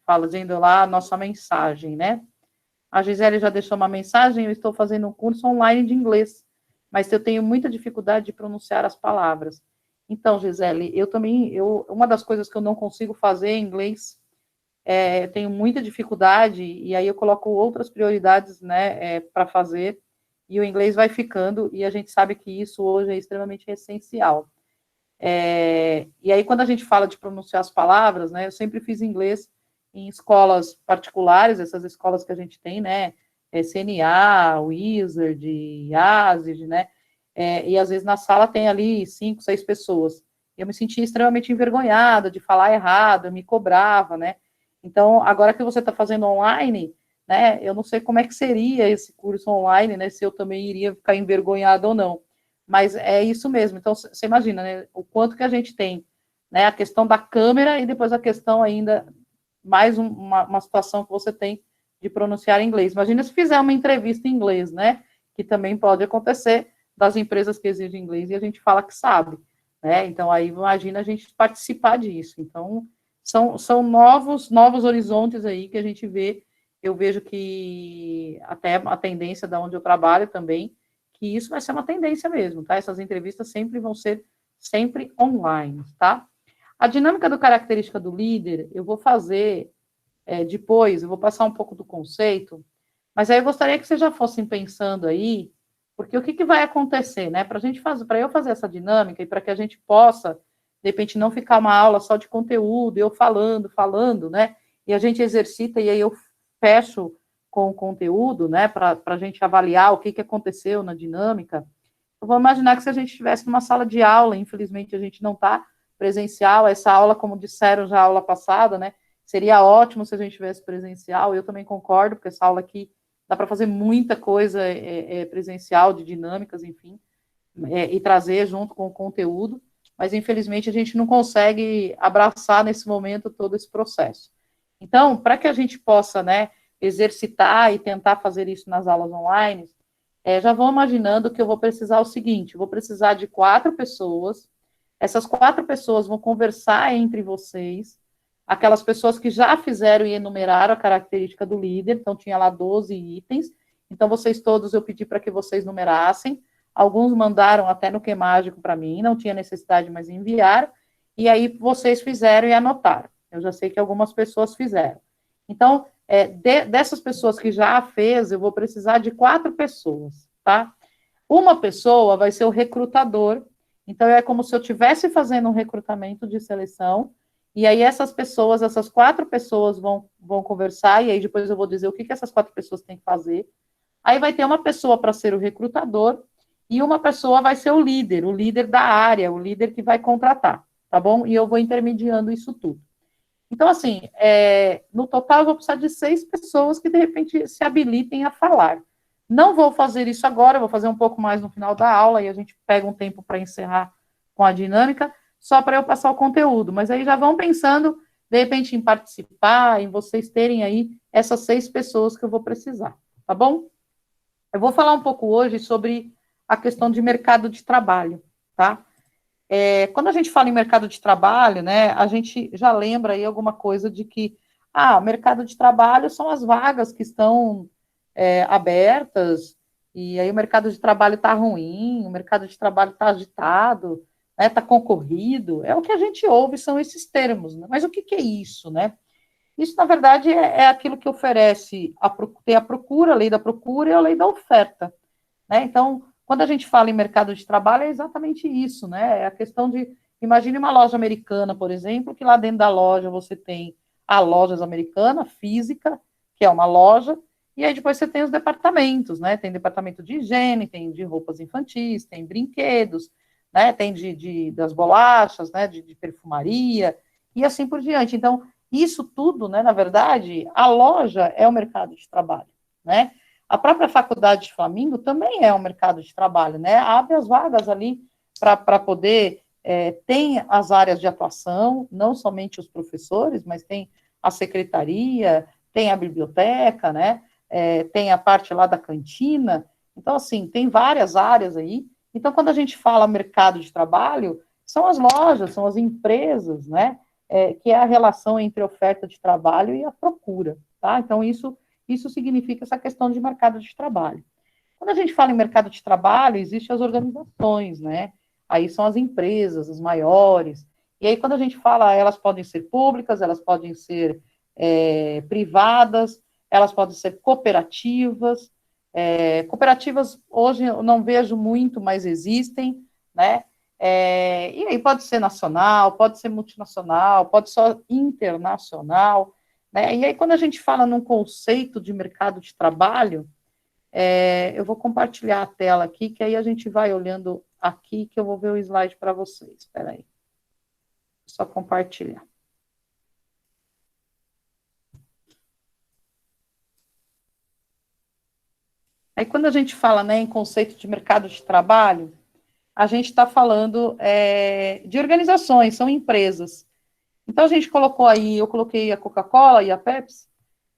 fazendo lá a nossa mensagem, né? A Gisele já deixou uma mensagem, eu estou fazendo um curso online de inglês, mas eu tenho muita dificuldade de pronunciar as palavras. Então, Gisele, uma das coisas que eu não consigo fazer em inglês, tenho muita dificuldade, e aí eu coloco outras prioridades, né, para fazer, e o inglês vai ficando, e a gente sabe que isso hoje é extremamente essencial. E aí, quando a gente fala de pronunciar as palavras, né, eu sempre fiz inglês em escolas particulares, essas escolas que a gente tem, né, CNA, Wizard, ASID, né, e às vezes na sala tem ali 5, 6 pessoas. Eu me sentia extremamente envergonhada de falar errado, eu me cobrava, né. Então, agora que você está fazendo online, né, eu não sei como é que seria esse curso online, né, se eu também iria ficar envergonhada ou não. Mas é isso mesmo. Então, você imagina, né, o quanto que a gente tem, né, a questão da câmera e depois a questão ainda, mais uma situação que você tem de pronunciar inglês. Imagina se fizer uma entrevista em inglês, né, que também pode acontecer das empresas que exigem inglês e a gente fala que sabe, né, então aí imagina a gente participar disso. Então, são novos horizontes aí que a gente vê, eu vejo que até a tendência da onde eu trabalho também, que isso vai ser uma tendência mesmo, tá? Essas entrevistas sempre vão ser sempre online, tá? A dinâmica do característica do líder, eu vou fazer depois, eu vou passar um pouco do conceito, mas aí eu gostaria que vocês já fossem pensando aí, porque o que vai acontecer, né? Para eu fazer essa dinâmica e para que a gente possa, de repente, não ficar uma aula só de conteúdo, eu falando, né? E a gente exercita e aí eu fecho com o conteúdo, né, para a gente avaliar o que aconteceu na dinâmica. Eu vou imaginar que se a gente estivesse numa sala de aula, infelizmente a gente não está presencial, essa aula, como disseram já a aula passada, né, seria ótimo se a gente tivesse presencial, eu também concordo, porque essa aula aqui dá para fazer muita coisa presencial, de dinâmicas, enfim, e trazer junto com o conteúdo, mas infelizmente a gente não consegue abraçar nesse momento todo esse processo. Então, para que a gente possa, né, exercitar e tentar fazer isso nas aulas online, já vão imaginando que eu vou precisar o seguinte, eu vou precisar de 4 pessoas, essas 4 pessoas vão conversar entre vocês, aquelas pessoas que já fizeram e enumeraram a característica do líder, então tinha lá 12 itens, então vocês todos eu pedi para que vocês numerassem, alguns mandaram até no Mágico para mim, não tinha necessidade, mas enviaram, e aí vocês fizeram e anotaram. Eu já sei que algumas pessoas fizeram. Então, dessas pessoas que já fez, eu vou precisar de 4 pessoas, tá? Uma pessoa vai ser o recrutador, então é como se eu estivesse fazendo um recrutamento de seleção, e aí essas 4 pessoas vão conversar, e aí depois eu vou dizer o que essas 4 pessoas têm que fazer. Aí vai ter uma pessoa para ser o recrutador, e uma pessoa vai ser o líder da área, o líder que vai contratar, tá bom? E eu vou intermediando isso tudo. Então, assim, no total eu vou precisar de 6 pessoas que, de repente, se habilitem a falar. Não vou fazer isso agora, vou fazer um pouco mais no final da aula, e a gente pega um tempo para encerrar com a dinâmica, só para eu passar o conteúdo. Mas aí já vão pensando, de repente, em participar, em vocês terem aí essas 6 pessoas que eu vou precisar, tá bom? Eu vou falar um pouco hoje sobre a questão de mercado de trabalho, tá? Quando a gente fala em mercado de trabalho, né, a gente já lembra aí alguma coisa de que, mercado de trabalho são as vagas que estão abertas, e aí o mercado de trabalho está ruim, o mercado de trabalho está agitado, né, está concorrido, é o que a gente ouve, são esses termos, né? Mas o que é isso, né? Isso, na verdade, é aquilo que oferece, tem a procura, a lei da procura e a lei da oferta, né? Então, quando a gente fala em mercado de trabalho, é exatamente isso, né? É a questão de, imagine uma loja americana, por exemplo, que lá dentro da loja você tem a lojas americana, física, que é uma loja, e aí depois você tem os departamentos, né? Tem departamento de higiene, tem de roupas infantis, tem brinquedos, né? Tem das bolachas, né? De perfumaria, e assim por diante. Então, isso tudo, né? Na verdade, a loja é o mercado de trabalho, né? A própria Faculdade de Flamingo também é um mercado de trabalho, né? Abre as vagas ali para poder. Tem as áreas de atuação, não somente os professores, mas tem a secretaria, tem a biblioteca, né? Tem a parte lá da cantina. Então, assim, tem várias áreas aí. Então, quando a gente fala mercado de trabalho, são as lojas, são as empresas, né? que é a relação entre a oferta de trabalho e a procura, tá? Então, isso significa essa questão de mercado de trabalho. Quando a gente fala em mercado de trabalho, existem as organizações, né? Aí são as empresas, as maiores. E aí, quando a gente fala, elas podem ser públicas, elas podem ser privadas, elas podem ser cooperativas. Cooperativas, hoje, eu não vejo muito, mas existem, né? E aí pode ser nacional, pode ser multinacional, pode ser internacional, né? E aí, quando a gente fala num conceito de mercado de trabalho, eu vou compartilhar a tela aqui, que aí a gente vai olhando aqui, que eu vou ver o slide para vocês. Espera aí. Só compartilhar. Aí, quando a gente fala, né, em conceito de mercado de trabalho, a gente está falando de organizações, são empresas. Então, a gente colocou aí, eu coloquei a Coca-Cola e a Pepsi,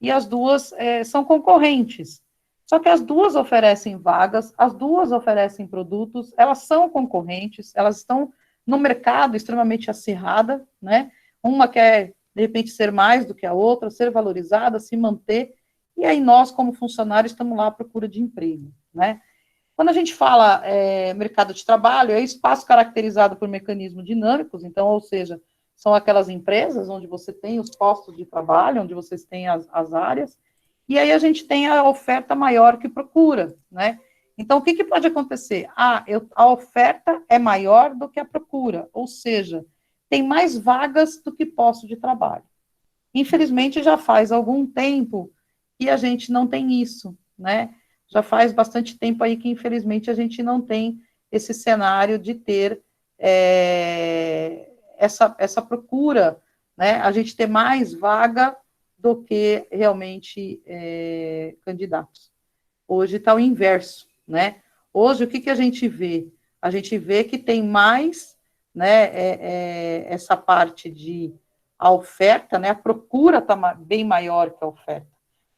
e as duas são concorrentes. Só que as duas oferecem vagas, as duas oferecem produtos, elas são concorrentes, elas estão no mercado extremamente acirrada, né? Uma quer, de repente, ser mais do que a outra, ser valorizada, se manter, e aí nós, como funcionários, estamos lá à procura de emprego, né? Quando a gente fala mercado de trabalho, é espaço caracterizado por mecanismos dinâmicos, então, ou seja, são aquelas empresas onde você tem os postos de trabalho, onde vocês têm as áreas, e aí a gente tem a oferta maior que procura, né? Então, o que pode acontecer? A oferta é maior do que a procura, ou seja, tem mais vagas do que postos de trabalho. Infelizmente, já faz algum tempo que a gente não tem isso, né? Já faz bastante tempo aí que, infelizmente, a gente não tem esse cenário de ter essa procura, né? A gente ter mais vaga do que realmente candidatos. Hoje está o inverso, né? Hoje, o que a gente vê? A gente vê que tem mais, né, essa parte de a oferta, né, a procura está bem maior que a oferta.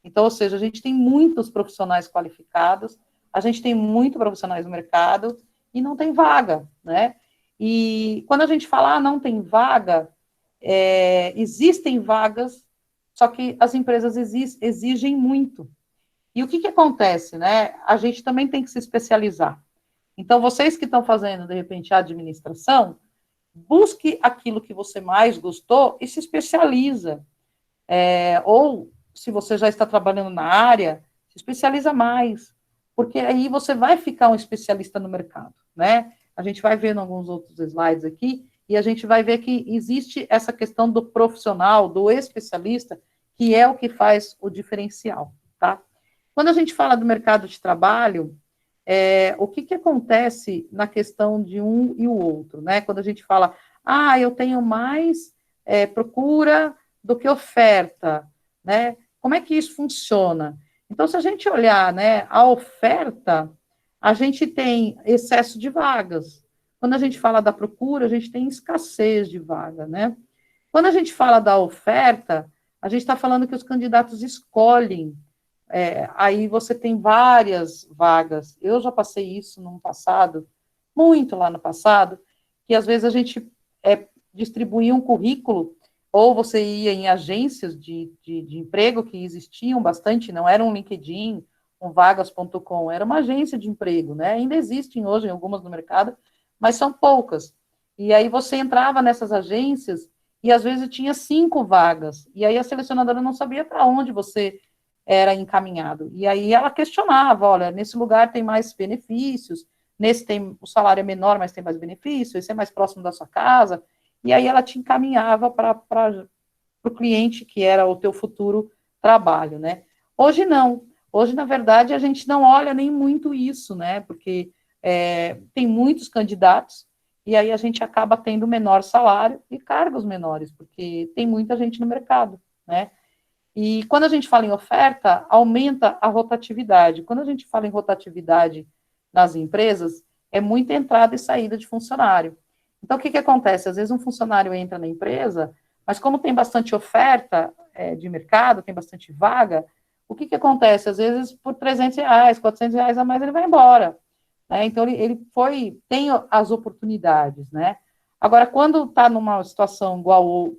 Então, ou seja, a gente tem muitos profissionais qualificados, a gente tem muitos profissionais no mercado e não tem vaga, né? E quando a gente fala, não tem vaga, existem vagas, só que as empresas exigem muito. E o que acontece, né? A gente também tem que se especializar. Então, vocês que estão fazendo, de repente, a administração, busque aquilo que você mais gostou e se especializa. Ou, se você já está trabalhando na área, se especializa mais, porque aí você vai ficar um especialista no mercado, né? A gente vai vendo alguns outros slides aqui, e a gente vai ver que existe essa questão do profissional, do especialista, que é o que faz o diferencial, tá? Quando a gente fala do mercado de trabalho, o que acontece na questão de um e o outro, né? Quando a gente fala, eu tenho mais procura do que oferta, né? Como é que isso funciona? Então, se a gente olhar, né, a oferta, a gente tem excesso de vagas. Quando a gente fala da procura, a gente tem escassez de vaga, né? Quando a gente fala da oferta, a gente está falando que os candidatos escolhem. Aí você tem várias vagas. Eu já passei isso no passado, muito lá no passado, que às vezes a gente distribuía um currículo, ou você ia em agências de emprego que existiam bastante, não era um LinkedIn, um vagas.com, era uma agência de emprego, né? Ainda existem hoje algumas no mercado, mas são poucas. E aí você entrava nessas agências e às vezes tinha 5 vagas, e aí a selecionadora não sabia para onde você era encaminhado. E aí ela questionava, olha, nesse lugar tem mais benefícios, nesse tem o salário é menor, mas tem mais benefício, esse é mais próximo da sua casa, e aí ela te encaminhava para o cliente que era o teu futuro trabalho, né? Hoje não. Hoje, na verdade, a gente não olha nem muito isso, né? Porque tem muitos candidatos e aí a gente acaba tendo menor salário e cargos menores, porque tem muita gente no mercado, né? E quando a gente fala em oferta, aumenta a rotatividade. Quando a gente fala em rotatividade nas empresas, é muita entrada e saída de funcionário. Então, o que acontece? Às vezes um funcionário entra na empresa, mas como tem bastante oferta de mercado, tem bastante vaga, o que acontece? Às vezes, por R$ 300, R$ 400 a mais, ele vai embora. Né? Então, ele tem as oportunidades, né? Agora, quando está numa situação igual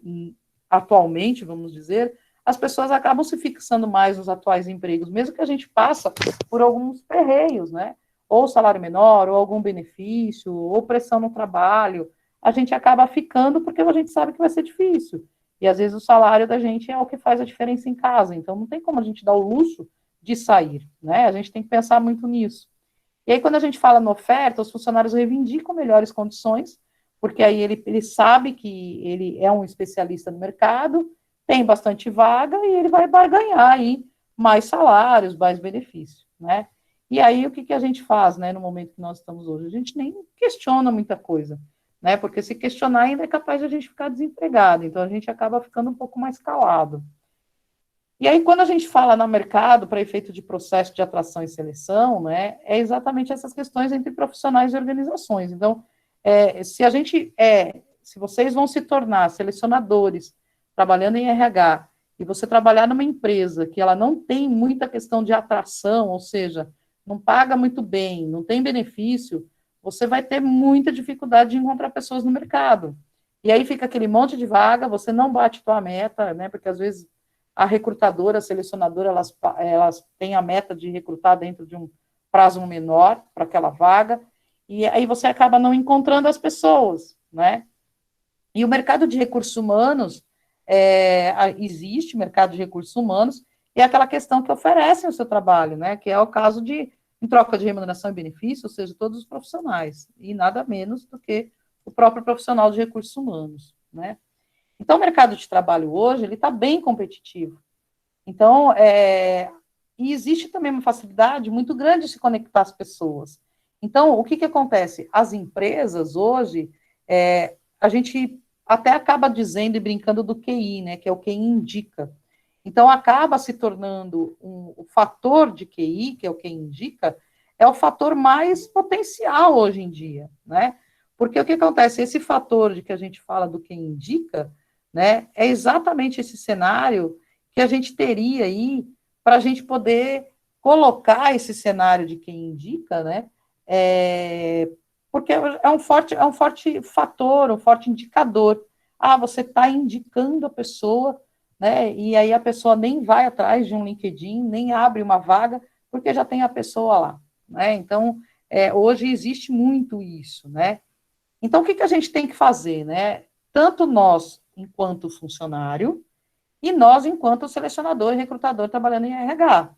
atualmente, vamos dizer, as pessoas acabam se fixando mais nos atuais empregos, mesmo que a gente passa por alguns perreios, né? Ou salário menor, ou algum benefício, ou pressão no trabalho, a gente acaba ficando porque a gente sabe que vai ser difícil. E às vezes o salário da gente é o que faz a diferença em casa, então não tem como a gente dar o luxo de sair, né? A gente tem que pensar muito nisso. E aí, quando a gente fala na oferta, os funcionários reivindicam melhores condições, porque aí ele sabe que ele é um especialista no mercado, tem bastante vaga e ele vai barganhar aí mais salários, mais benefícios, né? E aí, o que a gente faz, né, no momento que nós estamos hoje? A gente nem questiona muita coisa, né? Porque se questionar ainda é capaz de a gente ficar desempregado, então a gente acaba ficando um pouco mais calado. E aí, quando a gente fala no mercado para efeito de processo de atração e seleção, né, é exatamente essas questões entre profissionais e organizações. Então, se vocês vão se tornar selecionadores trabalhando em RH e você trabalhar numa empresa que ela não tem muita questão de atração, ou seja, não paga muito bem, não tem benefício, você vai ter muita dificuldade de encontrar pessoas no mercado. E aí fica aquele monte de vaga, você não bate tua meta, né, porque às vezes a recrutadora, a selecionadora, elas têm a meta de recrutar dentro de um prazo menor para aquela vaga, e aí você acaba não encontrando as pessoas, né? E o mercado de recursos humanos, existe mercado de recursos humanos, e é aquela questão que oferecem o seu trabalho, né? Que é o caso de, em troca de remuneração e benefício, ou seja, todos os profissionais, e nada menos do que o próprio profissional de recursos humanos, né? Então, o mercado de trabalho hoje, ele está bem competitivo. Então, e existe também uma facilidade muito grande de se conectar às pessoas. Então, o que acontece? As empresas, hoje, a gente até acaba dizendo e brincando do QI, né, que é o QI indica. Então, acaba se tornando o fator de QI, que é o QI indica, é o fator mais potencial hoje em dia, né? Porque o que acontece? Esse fator de que a gente fala do QI indica, né, é exatamente esse cenário que a gente teria aí para a gente poder colocar esse cenário de quem indica, né? Porque é um forte fator, um forte indicador. Ah, você está indicando a pessoa, né? E aí a pessoa nem vai atrás de um LinkedIn, nem abre uma vaga, porque já tem a pessoa lá, né? Então, hoje existe muito isso, né? Então, o que a gente tem que fazer, né? Tanto nós, enquanto funcionário, e nós, enquanto selecionador e recrutador trabalhando em RH.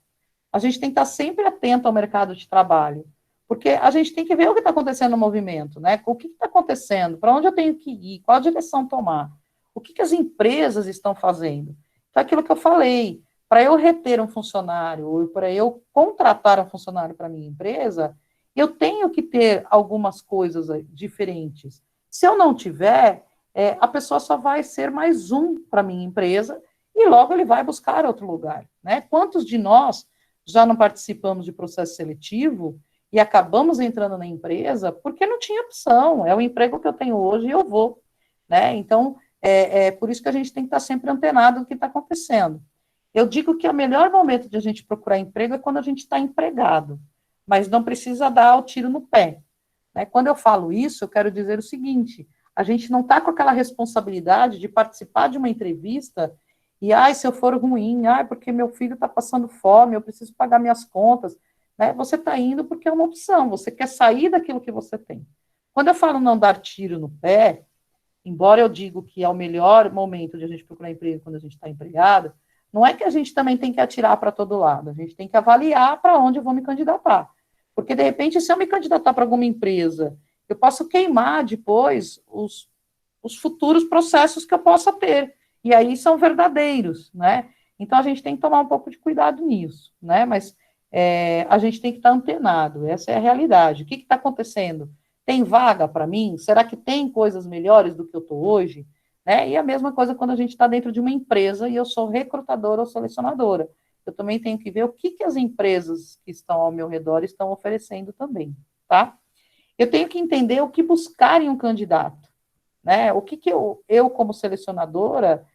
A gente tem que estar sempre atento ao mercado de trabalho, porque a gente tem que ver o que está acontecendo no movimento, né? O que está acontecendo, para onde eu tenho que ir, qual a direção tomar, o que as empresas estão fazendo. Então, aquilo que eu falei, para eu reter um funcionário, ou para eu contratar um funcionário para a minha empresa, eu tenho que ter algumas coisas diferentes. Se eu não tiver, a pessoa só vai ser mais um para a minha empresa, e logo ele vai buscar outro lugar, né? Quantos de nós já não participamos de processo seletivo e acabamos entrando na empresa porque não tinha opção, é o emprego que eu tenho hoje e eu vou, né? Então, por isso que a gente tem que estar sempre antenado do que está acontecendo. Eu digo que o melhor momento de a gente procurar emprego é quando a gente está empregado, mas não precisa dar o tiro no pé, né? Quando eu falo isso, eu quero dizer o seguinte, a gente não está com aquela responsabilidade de participar de uma entrevista e, se eu for ruim, porque meu filho está passando fome, eu preciso pagar minhas contas, né? Você está indo porque é uma opção, você quer sair daquilo que você tem. Quando eu falo não dar tiro no pé, embora eu digo que é o melhor momento de a gente procurar emprego quando a gente está empregado, não é que a gente também tem que atirar para todo lado, a gente tem que avaliar para onde eu vou me candidatar. Porque, de repente, se eu me candidatar para alguma empresa, eu posso queimar depois os futuros processos que eu possa ter, e aí são verdadeiros, né? Então, a gente tem que tomar um pouco de cuidado nisso, né? Mas a gente tem que estar antenado, essa é a realidade. O que está acontecendo? Tem vaga para mim? Será que tem coisas melhores do que eu estou hoje? Né? E a mesma coisa quando a gente está dentro de uma empresa e eu sou recrutadora ou selecionadora. Eu também tenho que ver o que as empresas que estão ao meu redor estão oferecendo também, tá? Eu tenho que entender o que buscar em um candidato, né? O que eu como selecionadora,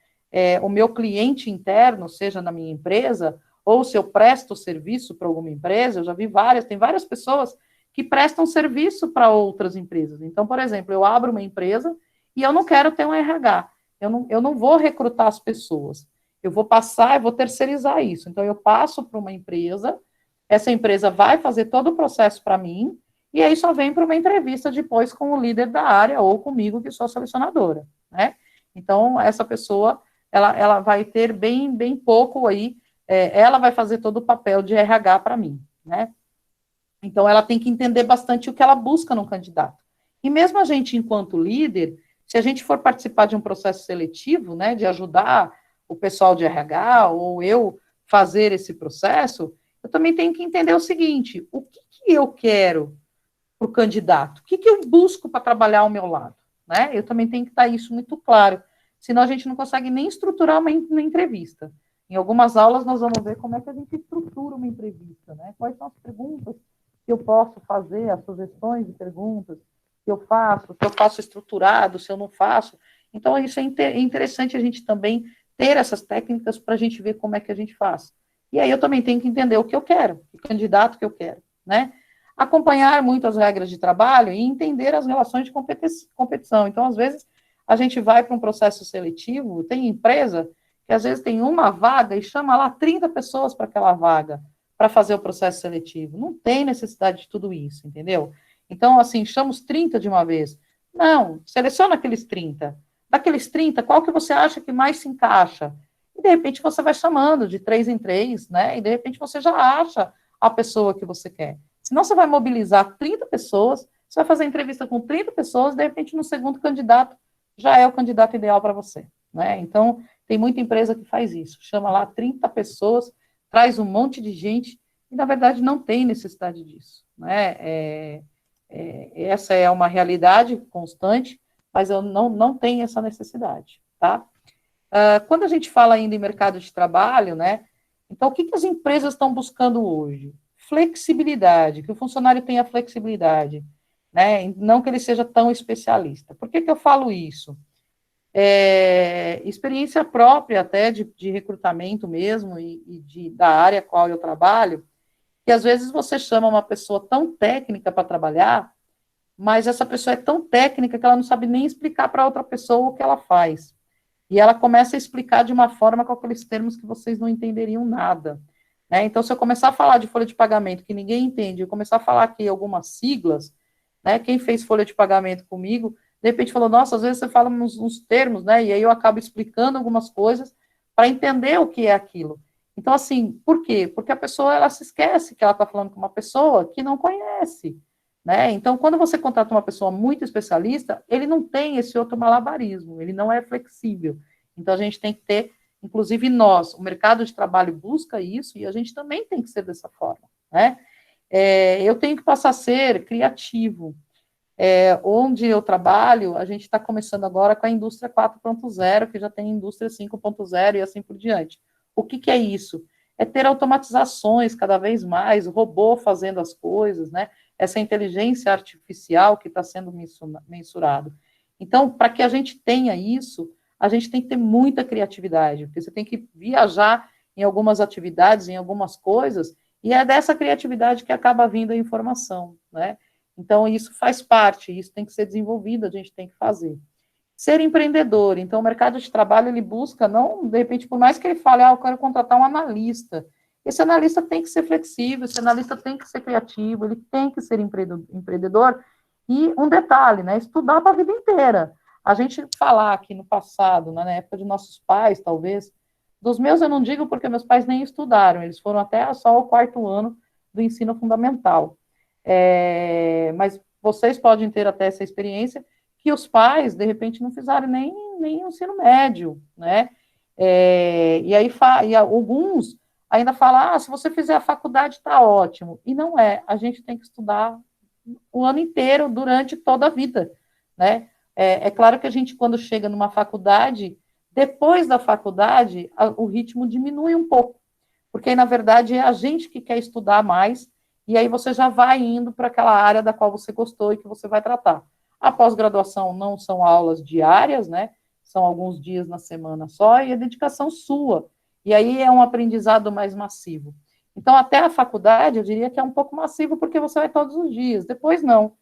o meu cliente interno, seja na minha empresa, ou se eu presto serviço para alguma empresa, eu já vi tem várias pessoas que prestam serviço para outras empresas. Então, por exemplo, eu abro uma empresa e eu não quero ter um RH. Eu não vou recrutar as pessoas. Eu vou passar, eu vou terceirizar isso. Então, eu passo para uma empresa, essa empresa vai fazer todo o processo para mim, e aí só vem para uma entrevista depois com o líder da área ou comigo, que sou selecionadora, né? Então, essa pessoa, ela vai ter bem pouco aí, ela vai fazer todo o papel de RH para mim, né? Então, ela tem que entender bastante o que ela busca no candidato. E mesmo a gente, enquanto líder, se a gente for participar de um processo seletivo, né, de ajudar o pessoal de RH ou eu fazer esse processo, eu também tenho que entender o seguinte: o que, que eu quero para o candidato? O que, que eu busco para trabalhar ao meu lado? Né? Eu também tenho que estar isso muito claro, senão a gente não consegue nem estruturar uma entrevista. Em algumas aulas nós vamos ver como é que a gente estrutura uma entrevista, né? Quais são as perguntas que eu posso fazer, as sugestões de perguntas que eu faço, se eu faço estruturado, se eu não faço. Então, isso é interessante a gente também ter essas técnicas para a gente ver como é que a gente faz. E aí eu também tenho que entender o que eu quero, o candidato que eu quero, né? Acompanhar muito as regras de trabalho e entender as relações de competição. Então, às vezes, a gente vai para um processo seletivo, tem empresa que às vezes tem uma vaga e chama lá 30 pessoas para aquela vaga, para fazer o processo seletivo. Não tem necessidade de tudo isso, entendeu? Então, assim, chama os 30 de uma vez. Não, seleciona aqueles 30. Daqueles 30, qual que você acha que mais se encaixa? E, de repente, você vai chamando de 3 em 3, né? E, de repente, você já acha a pessoa que você quer. Senão, você vai mobilizar 30 pessoas, você vai fazer entrevista com 30 pessoas, de repente, no segundo candidato, já é o candidato ideal para você, né? Então, tem muita empresa que faz isso. Chama lá 30 pessoas, traz um monte de gente, e, na verdade, não tem necessidade disso, né? Essa é uma realidade constante, mas eu não tenho essa necessidade, tá? Quando a gente fala ainda em mercado de trabalho, né? Então, o que, que as empresas estão buscando hoje? Flexibilidade, que o funcionário tenha flexibilidade, né? Não que ele seja tão especialista. Por que, que eu falo isso? Experiência própria até de recrutamento mesmo da área a qual eu trabalho, que às vezes você chama uma pessoa tão técnica para trabalhar, mas essa pessoa é tão técnica que ela não sabe nem explicar para outra pessoa o que ela faz. E ela começa a explicar de uma forma com aqueles termos que vocês não entenderiam nada. Né? Então, se eu começar a falar de folha de pagamento que ninguém entende, eu começar a falar aqui algumas siglas, né? Quem fez folha de pagamento comigo, de repente falou, nossa, às vezes você fala uns termos, né? E aí eu acabo explicando algumas coisas para entender o que é aquilo. Então, assim, por quê? Porque a pessoa, ela se esquece que ela está falando com uma pessoa que não conhece, né? Então, quando você contrata uma pessoa muito especialista, ele não tem esse outro malabarismo, ele não é flexível. Então, a gente tem que ter, inclusive nós, o mercado de trabalho busca isso e a gente também tem que ser dessa forma, né? Eu tenho que passar a ser criativo. Onde eu trabalho, a gente está começando agora com a indústria 4.0, que já tem indústria 5.0 e assim por diante. O que, que é isso? É ter automatizações cada vez mais, robô fazendo as coisas, né? Essa inteligência artificial que está sendo mensurado. Então, para que a gente tenha isso, a gente tem que ter muita criatividade, porque você tem que viajar em algumas atividades, em algumas coisas, e é dessa criatividade que acaba vindo a informação, né? Então, isso faz parte, isso tem que ser desenvolvido, a gente tem que fazer. Ser empreendedor, então o mercado de trabalho, ele busca, não, de repente, por mais que ele fale, eu quero contratar um analista, esse analista tem que ser flexível, esse analista tem que ser criativo, ele tem que ser empreendedor, e um detalhe, né, estudar para a vida inteira. A gente falar aqui no passado, né, na época de nossos pais, talvez, dos meus eu não digo porque meus pais nem estudaram, eles foram até só o 4º ano do ensino fundamental. Mas vocês podem ter até essa experiência que os pais, de repente, não fizeram nem o ensino médio, né? E aí e alguns ainda falam, se você fizer a faculdade, está ótimo. E não é, a gente tem que estudar o ano inteiro, durante toda a vida, né? É claro que a gente, quando chega numa faculdade, depois da faculdade, o ritmo diminui um pouco, porque aí, na verdade, é a gente que quer estudar mais, e aí você já vai indo para aquela área da qual você gostou e que você vai tratar. A pós-graduação não são aulas diárias, né? São alguns dias na semana só, e a dedicação sua. E aí é um aprendizado mais massivo. Então, até a faculdade, eu diria que é um pouco massivo, porque você vai todos os dias, depois não.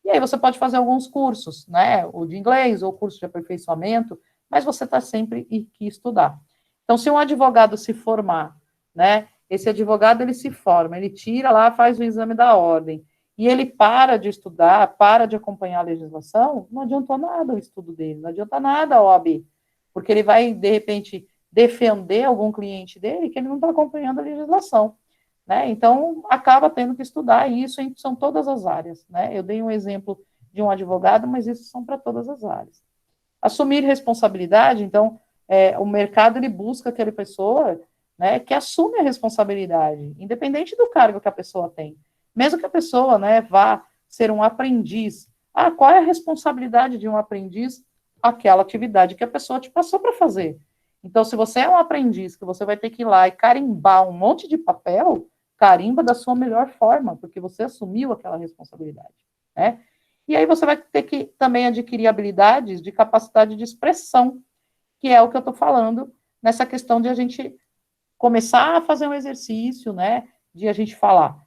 E aí você pode fazer alguns cursos, né? O de inglês, ou curso de aperfeiçoamento, mas você está sempre que estudar. Então, se um advogado se formar, né? Esse advogado, ele se forma, ele tira lá, faz o exame da ordem, e ele para de estudar, para de acompanhar a legislação, não adiantou nada o estudo dele, não adianta nada a OAB, porque ele vai, de repente, defender algum cliente dele que ele não está acompanhando a legislação, né? Então, acaba tendo que estudar, e isso são todas as áreas, né? Eu dei um exemplo de um advogado, mas isso são para todas as áreas. Assumir responsabilidade, então, o mercado, ele busca aquela pessoa, né, que assume a responsabilidade, independente do cargo que a pessoa tem. Mesmo que a pessoa, né, vá ser um aprendiz, qual é a responsabilidade de um aprendiz? Aquela atividade que a pessoa te passou para fazer. Então, se você é um aprendiz, que você vai ter que ir lá e carimbar um monte de papel, carimba da sua melhor forma, porque você assumiu aquela responsabilidade, né? E aí você vai ter que também adquirir habilidades de capacidade de expressão, que é o que eu estou falando nessa questão de a gente começar a fazer um exercício, né, de a gente falar,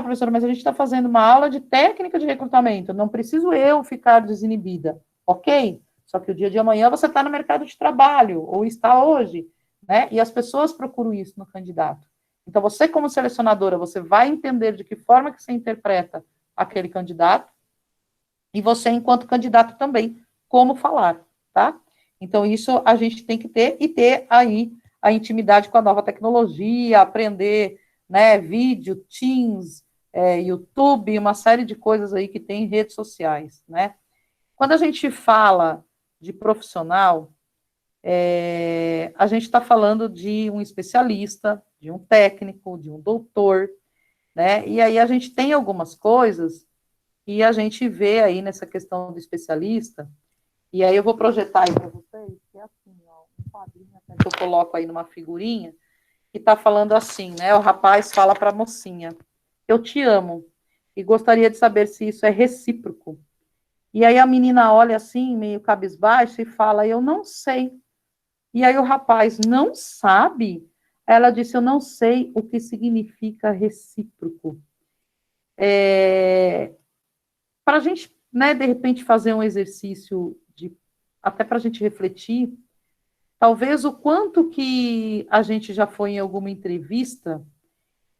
professora, mas a gente está fazendo uma aula de técnica de recrutamento, não preciso eu ficar desinibida, ok? Só que o dia de amanhã você está no mercado de trabalho, ou está hoje, né, e as pessoas procuram isso no candidato. Então, você como selecionadora, você vai entender de que forma que você interpreta aquele candidato, e você, enquanto candidato também, como falar, tá? Então, isso a gente tem que ter, e ter aí a intimidade com a nova tecnologia, aprender, né, vídeo, Teams, YouTube, uma série de coisas aí que tem em redes sociais, né? Quando a gente fala de profissional, a gente está falando de um especialista, de um técnico, de um doutor, né? E aí a gente tem algumas coisas e a gente vê aí nessa questão do especialista, e aí eu vou projetar aí para vocês, que é assim, ó, um quadrinho que eu coloco aí numa figurinha, que está falando assim, né? O rapaz fala para a mocinha, eu te amo, e gostaria de saber se isso é recíproco. E aí a menina olha assim, meio cabisbaixo, e fala, eu não sei. E aí o rapaz não sabe, ela disse, eu não sei o que significa recíproco. Para a gente, né, de repente, fazer um exercício até para a gente refletir, talvez o quanto que a gente já foi em alguma entrevista,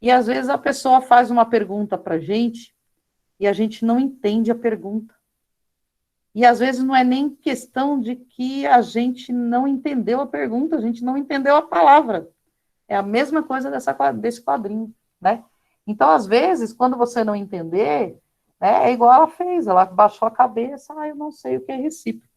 e às vezes a pessoa faz uma pergunta para a gente, e a gente não entende a pergunta. E às vezes não é nem questão de que a gente não entendeu a pergunta, a gente não entendeu a palavra. É a mesma coisa desse quadrinho, né? Então, às vezes, quando você não entender, né, é igual ela fez, ela baixou a cabeça, eu não sei o que é recíproco.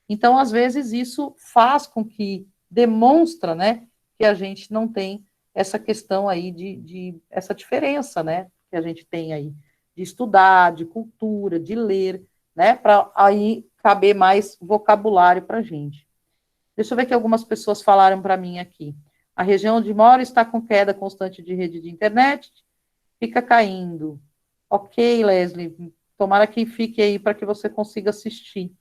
Então, às vezes, isso faz com que demonstra, né, que a gente não tem essa questão aí essa diferença, né, que a gente tem aí, de estudar, de cultura, de ler, né, para aí caber mais vocabulário para a gente. Deixa eu ver que algumas pessoas falaram para mim aqui. A região onde moro está com queda constante de rede de internet, fica caindo. Ok, Leslie, tomara que fique aí para que você consiga assistir.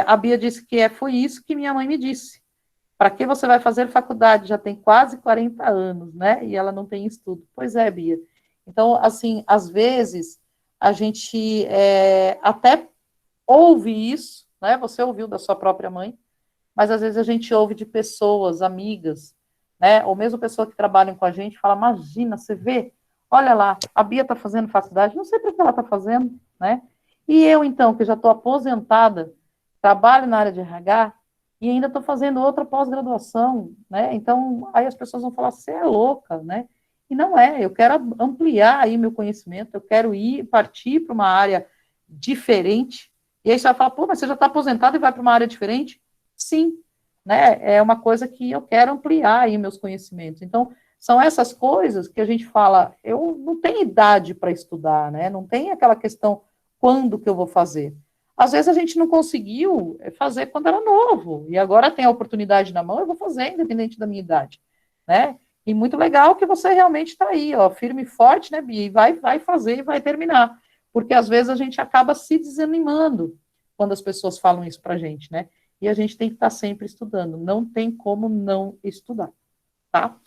A Bia disse que foi isso que minha mãe me disse. Para que você vai fazer faculdade? Já tem quase 40 anos, né? E ela não tem estudo. Pois é, Bia. Então, assim, às vezes, a gente até ouve isso, né? Você ouviu da sua própria mãe, mas às vezes a gente ouve de pessoas, amigas, né? Ou mesmo pessoas que trabalham com a gente, fala, imagina, você vê, olha lá, a Bia está fazendo faculdade, não sei para que ela está fazendo, né? E eu, então, que já estou aposentada, trabalho na área de RH, e ainda estou fazendo outra pós-graduação, né? Então, aí as pessoas vão falar, você é louca, né? E não é, eu quero ampliar aí meu conhecimento, eu quero partir para uma área diferente, e aí você vai falar, pô, mas você já está aposentado e vai para uma área diferente? Sim, né? É uma coisa que eu quero ampliar aí meus conhecimentos. Então, são essas coisas que a gente fala, eu não tenho idade para estudar, né? Não tem aquela questão, quando que eu vou fazer? Às vezes a gente não conseguiu fazer quando era novo, e agora tem a oportunidade na mão, eu vou fazer, independente da minha idade, né? E muito legal que você realmente está aí, ó, firme e forte, né, Bia? E vai fazer e vai terminar. Porque às vezes a gente acaba se desanimando quando as pessoas falam isso para a gente, né? E a gente tem que estar sempre estudando, não tem como não estudar, tá?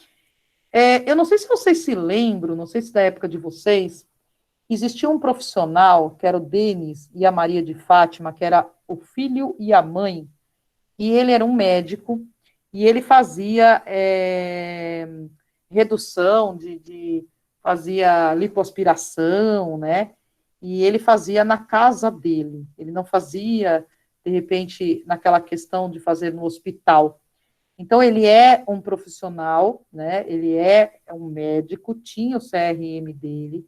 Eu não sei se vocês se lembram, não sei se da época de vocês, Existia um profissional, que era o Denis e a Maria de Fátima, que era o filho e a mãe, e ele era um médico, e ele fazia redução fazia lipoaspiração, né? E ele fazia na casa dele, ele não fazia, de repente, naquela questão de fazer no hospital. Então, ele é um profissional, né? Ele é um médico, tinha o CRM dele,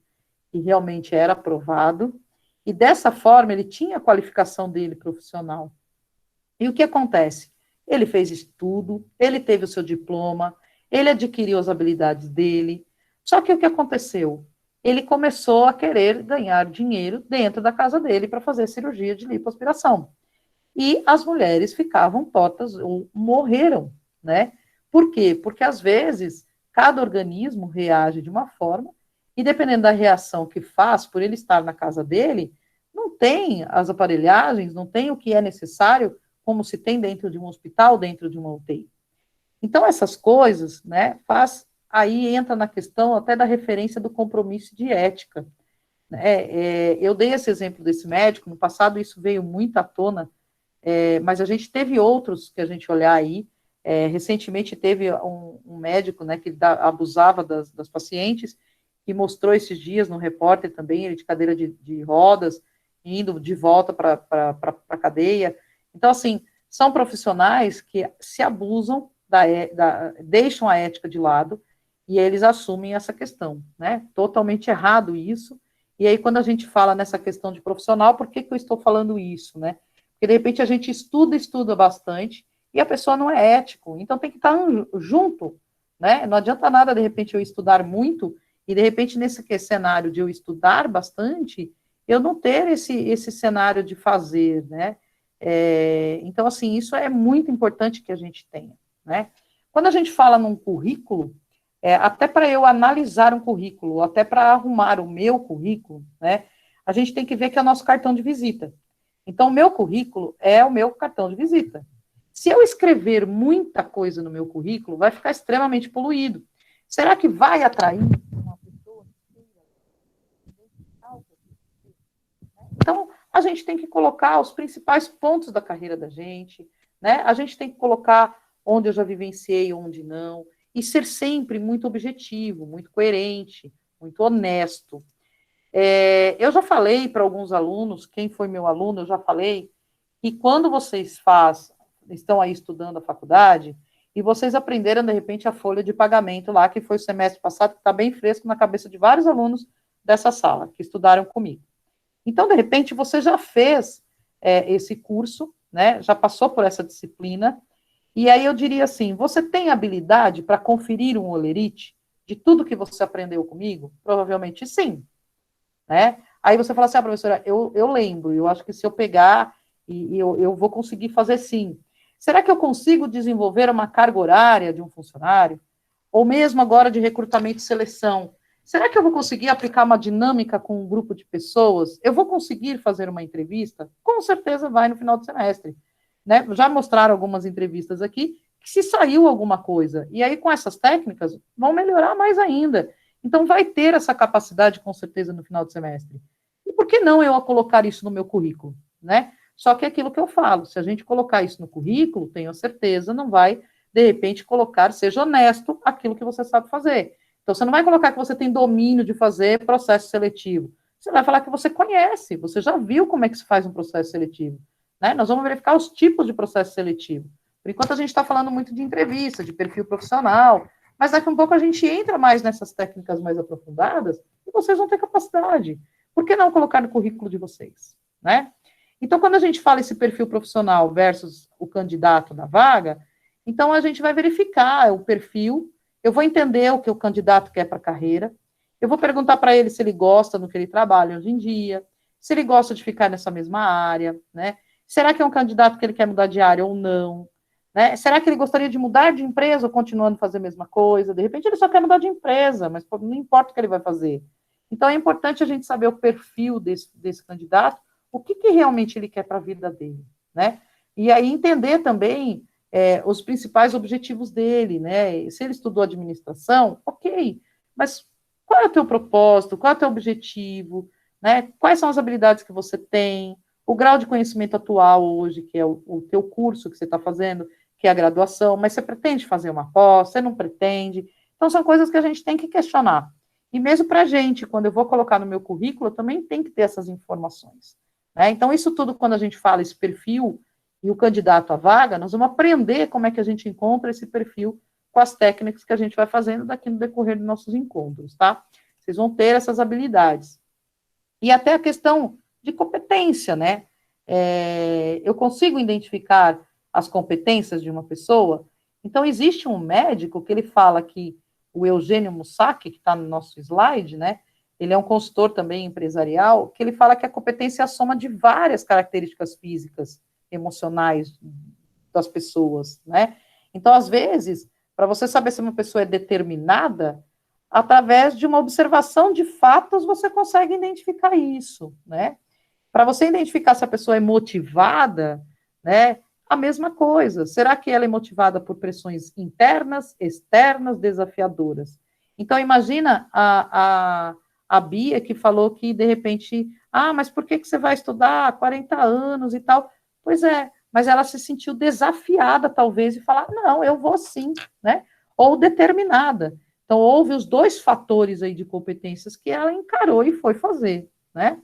que realmente era aprovado, e dessa forma ele tinha a qualificação dele profissional. E o que acontece? Ele fez estudo, ele teve o seu diploma, ele adquiriu as habilidades dele, só que o que aconteceu? Ele começou a querer ganhar dinheiro dentro da casa dele para fazer cirurgia de lipoaspiração. E as mulheres ficavam tortas ou morreram, né? Por quê? Porque às vezes cada organismo reage de uma forma e dependendo da reação que faz por ele estar na casa dele, não tem as aparelhagens, não tem o que é necessário, como se tem dentro de um hospital, dentro de uma UTI. Então essas coisas, né, aí entra na questão até da referência do compromisso de ética. Eu dei esse exemplo desse médico, no passado isso veio muito à tona, mas a gente teve outros que a gente olhar aí. Recentemente teve um médico, né, que abusava das pacientes, que mostrou esses dias no repórter também, ele de cadeira de rodas, indo de volta para a cadeia. Então, assim, são profissionais que se abusam, deixam a ética de lado, e eles assumem essa questão, né? Totalmente errado isso. E aí, quando a gente fala nessa questão de profissional, por que eu estou falando isso, né? Porque, de repente, a gente estuda bastante, e a pessoa não é ético, então tem que estar junto, né? Não adianta nada, de repente, eu estudar muito, e, de repente, nesse cenário de eu estudar bastante, eu não ter esse cenário de fazer, né? Então, assim, isso é muito importante que a gente tenha, né? Quando a gente fala num currículo, até para eu analisar um currículo, até para arrumar o meu currículo, né? A gente tem que ver que é o nosso cartão de visita. Então, o meu currículo é o meu cartão de visita. Se eu escrever muita coisa no meu currículo, vai ficar extremamente poluído. Será que vai atrair uma pessoa que queira identificar o que eu fiz? Então, a gente tem que colocar os principais pontos da carreira da gente, né? A gente tem que colocar onde eu já vivenciei, onde não, e ser sempre muito objetivo, muito coerente, muito honesto. Eu já falei para alguns alunos, quem foi meu aluno, eu já falei, que quando vocês estão aí estudando a faculdade, e vocês aprenderam, de repente, a folha de pagamento lá, que foi o semestre passado, que está bem fresco na cabeça de vários alunos dessa sala, que estudaram comigo. Então, de repente, você já fez esse curso, né, já passou por essa disciplina, e aí eu diria assim, você tem habilidade para conferir um holerite de tudo que você aprendeu comigo? Provavelmente sim, né? Aí você fala assim, professora, eu lembro, eu acho que se eu pegar, eu vou conseguir fazer sim. Será que eu consigo desenvolver uma carga horária de um funcionário? Ou mesmo agora de recrutamento e seleção? Será que eu vou conseguir aplicar uma dinâmica com um grupo de pessoas? Eu vou conseguir fazer uma entrevista? Com certeza vai no final do semestre. Né? Já mostraram algumas entrevistas aqui que se saiu alguma coisa. E aí, com essas técnicas, vão melhorar mais ainda. Então, vai ter essa capacidade, com certeza, no final do semestre. E por que não eu colocar isso no meu currículo? Né? Só que é aquilo que eu falo, se a gente colocar isso no currículo, tenho certeza, não vai, de repente, colocar, seja honesto, aquilo que você sabe fazer. Então, você não vai colocar que você tem domínio de fazer processo seletivo. Você vai falar que você conhece, você já viu como é que se faz um processo seletivo. Né? Nós vamos verificar os tipos de processo seletivo. Por enquanto, a gente está falando muito de entrevista, de perfil profissional, mas daqui a um pouco a gente entra mais nessas técnicas mais aprofundadas e vocês vão ter capacidade. Por que não colocar no currículo de vocês? Né? Então, quando a gente fala esse perfil profissional versus o candidato da vaga, então a gente vai verificar o perfil, eu vou entender o que o candidato quer para a carreira, eu vou perguntar para ele se ele gosta do que ele trabalha hoje em dia, se ele gosta de ficar nessa mesma área, né? Será que é um candidato que ele quer mudar de área ou não? Né? Será que ele gostaria de mudar de empresa ou continuando a fazer a mesma coisa? De repente ele só quer mudar de empresa, mas não importa o que ele vai fazer. Então é importante a gente saber o perfil desse candidato, o que realmente ele quer para a vida dele, né? E aí entender também os principais objetivos dele, né? Se ele estudou administração, ok, mas qual é o teu propósito, qual é o teu objetivo, né? Quais são as habilidades que você tem, o grau de conhecimento atual hoje, que é o teu curso que você está fazendo, que é a graduação, mas você pretende fazer uma pós, você não pretende? Então, são coisas que a gente tem que questionar. E mesmo para a gente, quando eu vou colocar no meu currículo, eu também tem que ter essas informações. Né? Então, isso tudo, quando a gente fala esse perfil e o candidato à vaga, nós vamos aprender como é que a gente encontra esse perfil com as técnicas que a gente vai fazendo daqui no decorrer dos nossos encontros, tá? Vocês vão ter essas habilidades. E até a questão de competência, né? Eu consigo identificar as competências de uma pessoa. Então, existe um médico que ele fala que o Eugênio Mussac, que está no nosso slide, né? Ele é um consultor também empresarial, que ele fala que a competência é a soma de várias características físicas, emocionais das pessoas, né? Então, às vezes, para você saber se uma pessoa é determinada, através de uma observação de fatos, você consegue identificar isso, né? Para você identificar se a pessoa é motivada, né? A mesma coisa. Será que ela é motivada por pressões internas, externas, desafiadoras? Então, imagina a Bia que falou que, de repente, mas por que você vai estudar 40 anos e tal? Pois é, mas ela se sentiu desafiada, talvez, e falar, não, eu vou sim, né? Ou determinada. Então, houve os dois fatores aí de competências que ela encarou e foi fazer, né?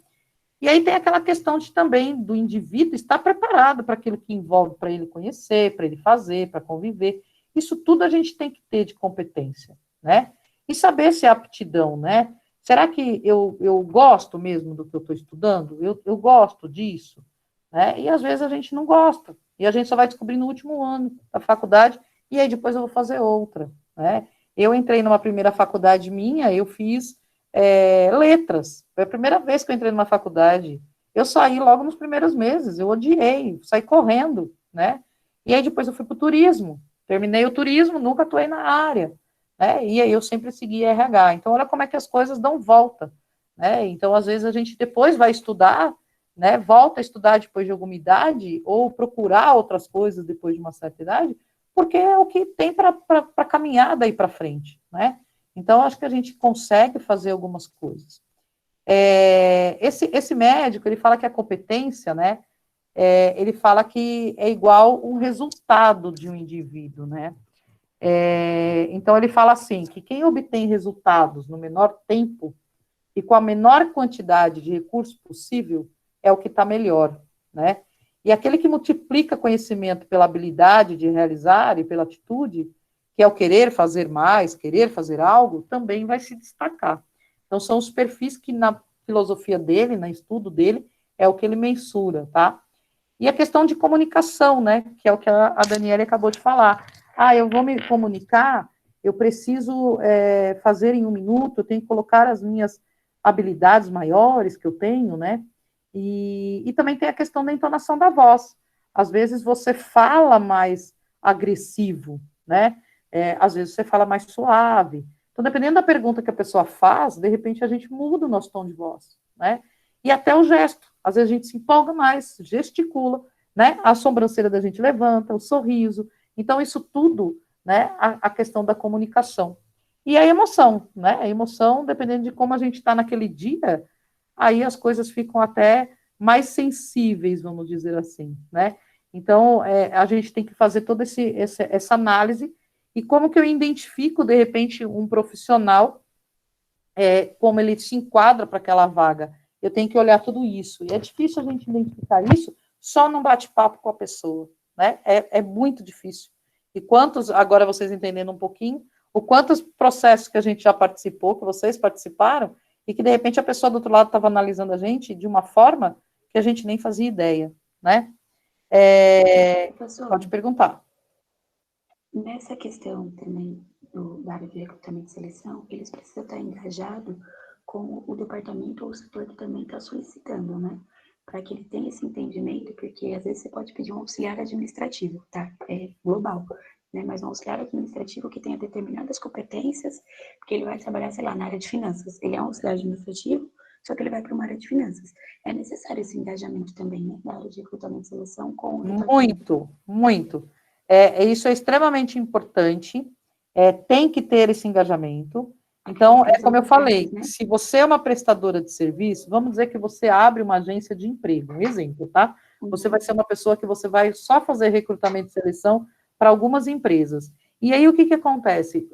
E aí tem aquela questão de também do indivíduo estar preparado para aquilo que envolve, para ele conhecer, para ele fazer, para conviver. Isso tudo a gente tem que ter de competência, né? E saber se é aptidão, né? Será que eu gosto mesmo do que eu estou estudando? Eu gosto disso? Né? E às vezes a gente não gosta. E a gente só vai descobrir no último ano da faculdade, e aí depois eu vou fazer outra, né? Eu entrei numa primeira faculdade minha, eu fiz letras. Foi a primeira vez que eu entrei numa faculdade. Eu saí logo nos primeiros meses, eu odiei, saí correndo, né? E aí depois eu fui para o turismo. Terminei o turismo, nunca atuei na área, né? E aí eu sempre segui RH. Então, olha como é que as coisas dão volta, né? Então, às vezes, a gente depois vai estudar, né? Volta a estudar depois de alguma idade, ou procurar outras coisas depois de uma certa idade, porque é o que tem para caminhar daí para frente, né? Então, acho que a gente consegue fazer algumas coisas. Esse médico, ele fala que a competência, né, ele fala que é igual um resultado de um indivíduo, né? Então, ele fala assim, que quem obtém resultados no menor tempo e com a menor quantidade de recurso possível é o que está melhor, né? E aquele que multiplica conhecimento pela habilidade de realizar e pela atitude, que é o querer fazer mais, querer fazer algo, também vai se destacar. Então, são os perfis que na filosofia dele, no estudo dele, é o que ele mensura, tá? E a questão de comunicação, né, que é o que a Daniela acabou de falar. Eu vou me comunicar, eu preciso fazer em 1 minuto, eu tenho que colocar as minhas habilidades maiores que eu tenho, né? E também tem a questão da entonação da voz. Às vezes você fala mais agressivo, né? Às vezes você fala mais suave. Então, dependendo da pergunta que a pessoa faz, de repente a gente muda o nosso tom de voz, né? E até o gesto. Às vezes a gente se empolga mais, gesticula, né? A sobrancelha da gente levanta, o sorriso. Então, isso tudo, né? A questão da comunicação. E a emoção, né? A emoção, dependendo de como a gente está naquele dia, aí as coisas ficam até mais sensíveis, vamos dizer assim, né? Então, a gente tem que fazer toda essa análise e como que eu identifico, de repente, um profissional, como ele se enquadra para aquela vaga. Eu tenho que olhar tudo isso. E é difícil a gente identificar isso só num bate-papo com a pessoa, né? É muito difícil. E quantos, agora vocês entendendo um pouquinho, o quantos processos que a gente já participou, que vocês participaram, e que de repente a pessoa do outro lado estava analisando a gente de uma forma que a gente nem fazia ideia, né? Pode perguntar. Nessa questão também da área de recrutamento e seleção, eles precisam estar engajados com o departamento ou o setor que também está solicitando, né? Para que ele tenha esse entendimento, porque às vezes você pode pedir um auxiliar administrativo, tá? É global, né? Mas um auxiliar administrativo que tenha determinadas competências, porque ele vai trabalhar, sei lá, na área de finanças. Ele é um auxiliar administrativo, só que ele vai para uma área de finanças. É necessário esse engajamento também, né? Da área de recrutamento e seleção com o departamento. Muito. Isso é extremamente importante, tem que ter esse engajamento, Então, é como eu falei, né? se você é uma prestadora de serviço, vamos dizer que você abre uma agência de emprego, um exemplo, tá? Você vai ser uma pessoa que você vai só fazer recrutamento e seleção para algumas empresas. E aí, o que que acontece?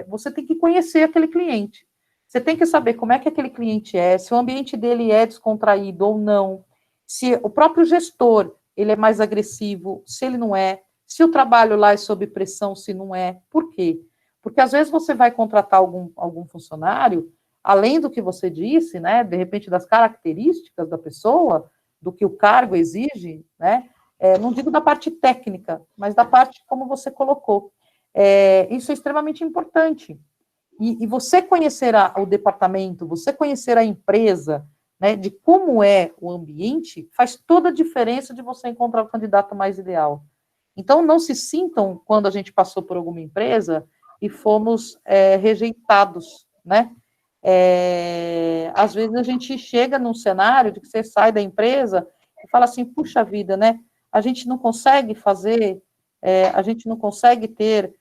Você tem que conhecer aquele cliente. Você tem que saber como é que aquele cliente é, se o ambiente dele é descontraído ou não, se o próprio gestor, ele é mais agressivo, se ele não é, se o trabalho lá é sob pressão, se não é. Por quê? Porque às vezes você vai contratar algum funcionário, além do que você disse, né, de repente das características da pessoa, do que o cargo exige, né, não digo da parte técnica, mas da parte como você colocou. Isso é extremamente importante. E você conhecer o departamento, você conhecer a empresa, né, de como é o ambiente, faz toda a diferença de você encontrar o candidato mais ideal. Então, não se sintam, quando a gente passou por alguma empresa, e fomos rejeitados, né? Às vezes a gente chega num cenário de que você sai da empresa e fala assim, puxa vida, né? A gente não consegue fazer, a gente não consegue ter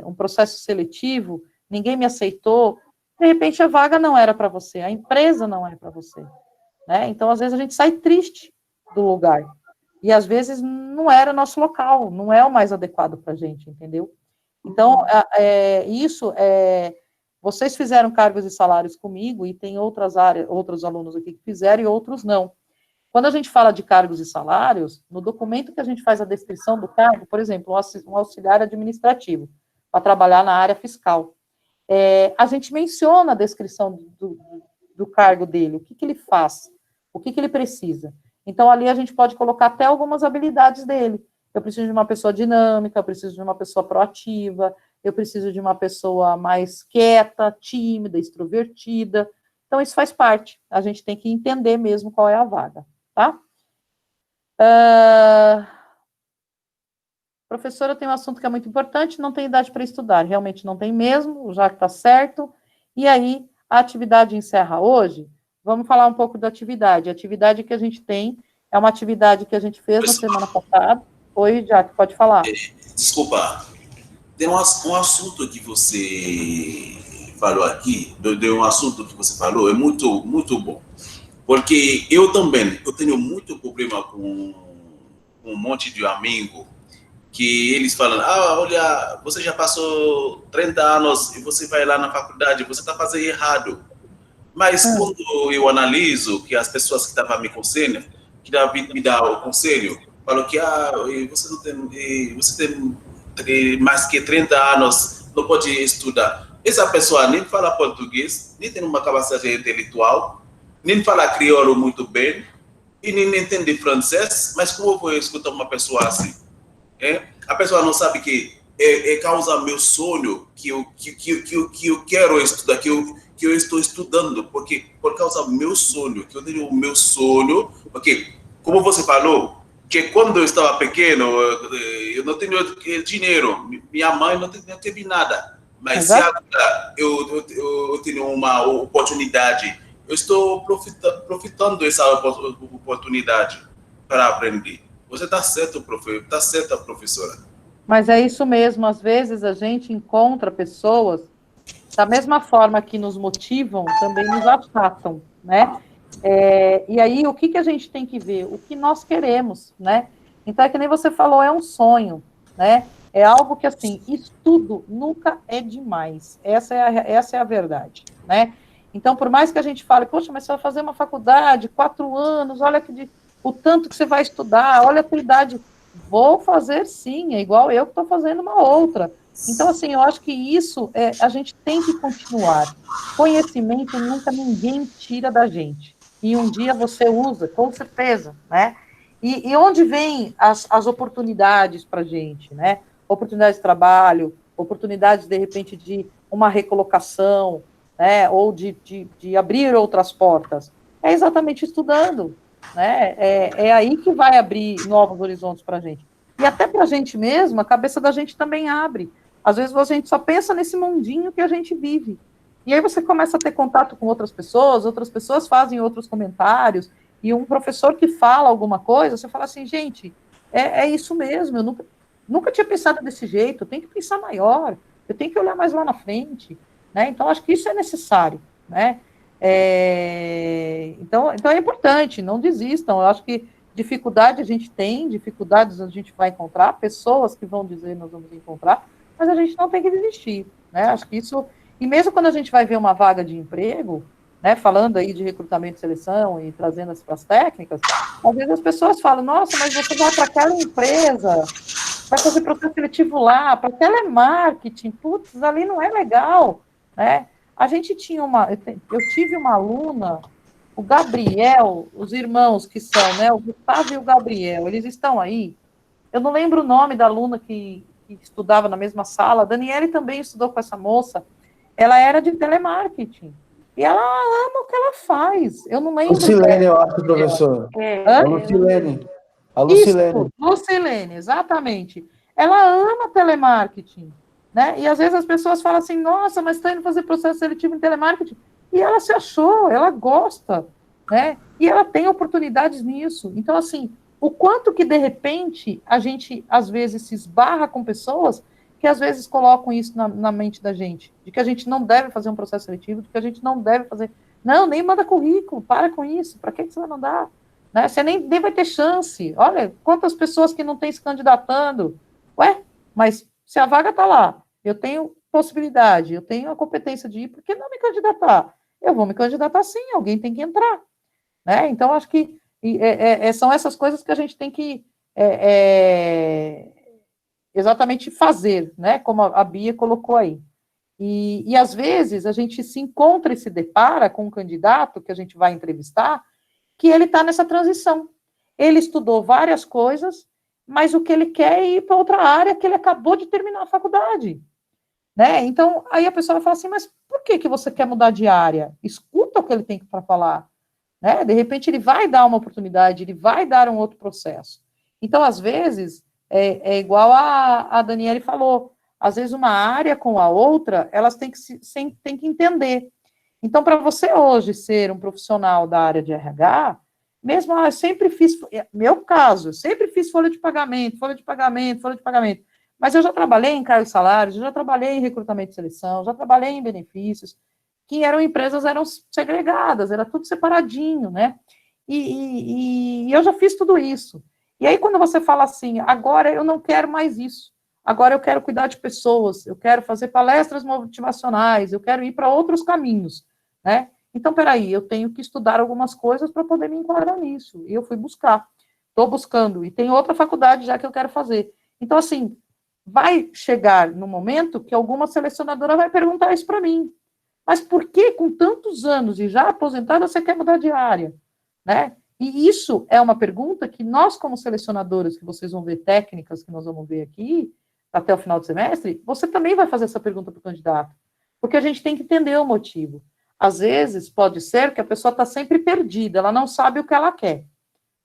um processo seletivo, ninguém me aceitou, de repente a vaga não era para você, a empresa não é para você, né? Então, às vezes a gente sai triste do lugar, e às vezes não era o nosso local, não é o mais adequado para a gente, entendeu? Então, vocês fizeram cargos e salários comigo, e tem outras áreas, outros alunos aqui que fizeram e outros não. Quando a gente fala de cargos e salários, no documento que a gente faz a descrição do cargo, por exemplo, um auxiliar administrativo, para trabalhar na área fiscal, a gente menciona a descrição do cargo dele, o que ele faz, o que ele precisa. Então, ali a gente pode colocar até algumas habilidades dele. Eu preciso de uma pessoa dinâmica, eu preciso de uma pessoa proativa, eu preciso de uma pessoa mais quieta, tímida, extrovertida. Então, isso faz parte. A gente tem que entender mesmo qual é a vaga, tá? Professora, tem um assunto que é muito importante, não tem idade para estudar. Realmente não tem mesmo, já que está certo. E aí, a atividade encerra hoje. Vamos falar um pouco da atividade. A atividade que a gente tem é uma atividade que a gente fez na semana passada. Oi, Jack, pode falar. Desculpa, tem um assunto que você falou aqui, de um assunto que você falou, é muito, muito bom. Porque eu também, eu tenho muito problema com um monte de amigo que eles falam, olha, você já passou 30 anos e você vai lá na faculdade, você está fazendo errado. Mas quando eu analiso que as pessoas que estavam me conselhando, que me dá o conselho, falam que você não tem, você tem mais que 30 anos, não pode estudar. Essa pessoa nem fala português, nem tem uma capacidade intelectual, nem fala crioulo muito bem, e nem entende francês, mas como eu vou escutar uma pessoa assim? A pessoa não sabe que causa meu sonho, que eu quero estudar, que eu estou estudando, porque por causa do meu sonho, que eu tenho o meu sonho, porque, como você falou, que quando eu estava pequeno, eu não tenho dinheiro, minha mãe não teve nada, mas se agora eu tenho uma oportunidade, eu estou profitando dessa oportunidade para aprender. Você está certo, professor, está certa, professora. Mas é isso mesmo, às vezes a gente encontra pessoas, da mesma forma que nos motivam, também nos achatam, né? E aí, o que a gente tem que ver? O que nós queremos, né? Então, é que nem você falou, é um sonho, né? É algo que, assim, estudo nunca é demais. Essa é a verdade, né? Então, por mais que a gente fale, poxa, mas você vai fazer uma faculdade, 4 anos, olha o tanto que você vai estudar, olha a tua idade. Vou fazer sim, é igual eu que estou fazendo uma outra. Então, assim, eu acho que isso a gente tem que continuar. Conhecimento nunca ninguém tira da gente. E um dia você usa, com certeza, né? E onde vem as oportunidades para a gente, né? Oportunidades de trabalho, oportunidades, de repente, de uma recolocação, né? Ou de abrir outras portas. É exatamente estudando, né? É aí que vai abrir novos horizontes para a gente. E até para a gente mesmo, a cabeça da gente também abre. Às vezes a gente só pensa nesse mundinho que a gente vive. E aí você começa a ter contato com outras pessoas fazem outros comentários, e um professor que fala alguma coisa, você fala assim, gente, é isso mesmo, eu nunca tinha pensado desse jeito, eu tenho que pensar maior, eu tenho que olhar mais lá na frente, né? Então, acho que isso é necessário, né? Então é importante, não desistam. Eu acho que dificuldade a gente tem, dificuldades a gente vai encontrar, pessoas que vão dizer nós vamos encontrar, mas a gente não tem que desistir, né? Acho que isso, e mesmo quando a gente vai ver uma vaga de emprego, né, falando aí de recrutamento e seleção e trazendo para as técnicas, às vezes as pessoas falam, nossa, mas você vai para aquela empresa, vai fazer processo seletivo lá, para telemarketing, putz, ali não é legal, né? A gente tinha eu tive uma aluna, o Gabriel, os irmãos que são, né, o Gustavo e o Gabriel, eles estão aí, eu não lembro o nome da aluna que estudava na mesma sala, a Daniele também estudou com essa moça, ela era de telemarketing, e ela ama o que ela faz, eu não lembro... Lucilene, eu acho, professor. A Lucilene. A Lucilene. Isso, Lucilene, exatamente. Ela ama telemarketing, né? E às vezes as pessoas falam assim, nossa, mas está indo fazer processo seletivo em telemarketing. E ela se achou, ela gosta, né? E ela tem oportunidades nisso. Então, assim, o quanto que, de repente, a gente, às vezes, se esbarra com pessoas que, às vezes, colocam isso na mente da gente, de que a gente não deve fazer um processo seletivo, de que a gente não deve fazer... Não, nem manda currículo, para com isso, para que você vai mandar? Né? Você nem vai ter chance. Olha, quantas pessoas que não têm se candidatando. Ué, mas se a vaga está lá, eu tenho possibilidade, eu tenho a competência de ir, por que não me candidatar? Eu vou me candidatar sim, alguém tem que entrar. Né? Então, acho que são essas coisas que a gente tem que exatamente fazer, né? Como a Bia colocou aí. E às vezes a gente se encontra e se depara com um candidato que a gente vai entrevistar, que ele está nessa transição. Ele estudou várias coisas, mas o que ele quer é ir para outra área que ele acabou de terminar a faculdade. Né? Então, aí a pessoa vai falar assim, mas por que você quer mudar de área? Escuta o que ele tem para falar. Né? De repente, ele vai dar uma oportunidade, ele vai dar um outro processo. Então, às vezes, é igual a Daniele falou, às vezes uma área com a outra, elas têm que entender. Então, para você hoje ser um profissional da área de RH, mesmo, eu sempre fiz, meu caso, eu sempre fiz folha de pagamento, mas eu já trabalhei em cargos e salários, eu já trabalhei em recrutamento e seleção, já trabalhei em benefícios, que empresas eram segregadas, era tudo separadinho, né? E eu já fiz tudo isso. E aí, quando você fala assim, agora eu não quero mais isso, agora eu quero cuidar de pessoas, eu quero fazer palestras motivacionais, eu quero ir para outros caminhos, né? Então, peraí, eu tenho que estudar algumas coisas para poder me enquadrar nisso. E eu fui buscar, estou buscando, e tem outra faculdade já que eu quero fazer. Então, assim, vai chegar no momento que alguma selecionadora vai perguntar isso para mim. Mas por que, com tantos anos e já aposentada, você quer mudar de área? Né? E isso é uma pergunta que nós, como selecionadores, que vocês vão ver técnicas que nós vamos ver aqui, até o final do semestre, você também vai fazer essa pergunta para o candidato. Porque a gente tem que entender o motivo. Às vezes, pode ser que a pessoa está sempre perdida, ela não sabe o que ela quer.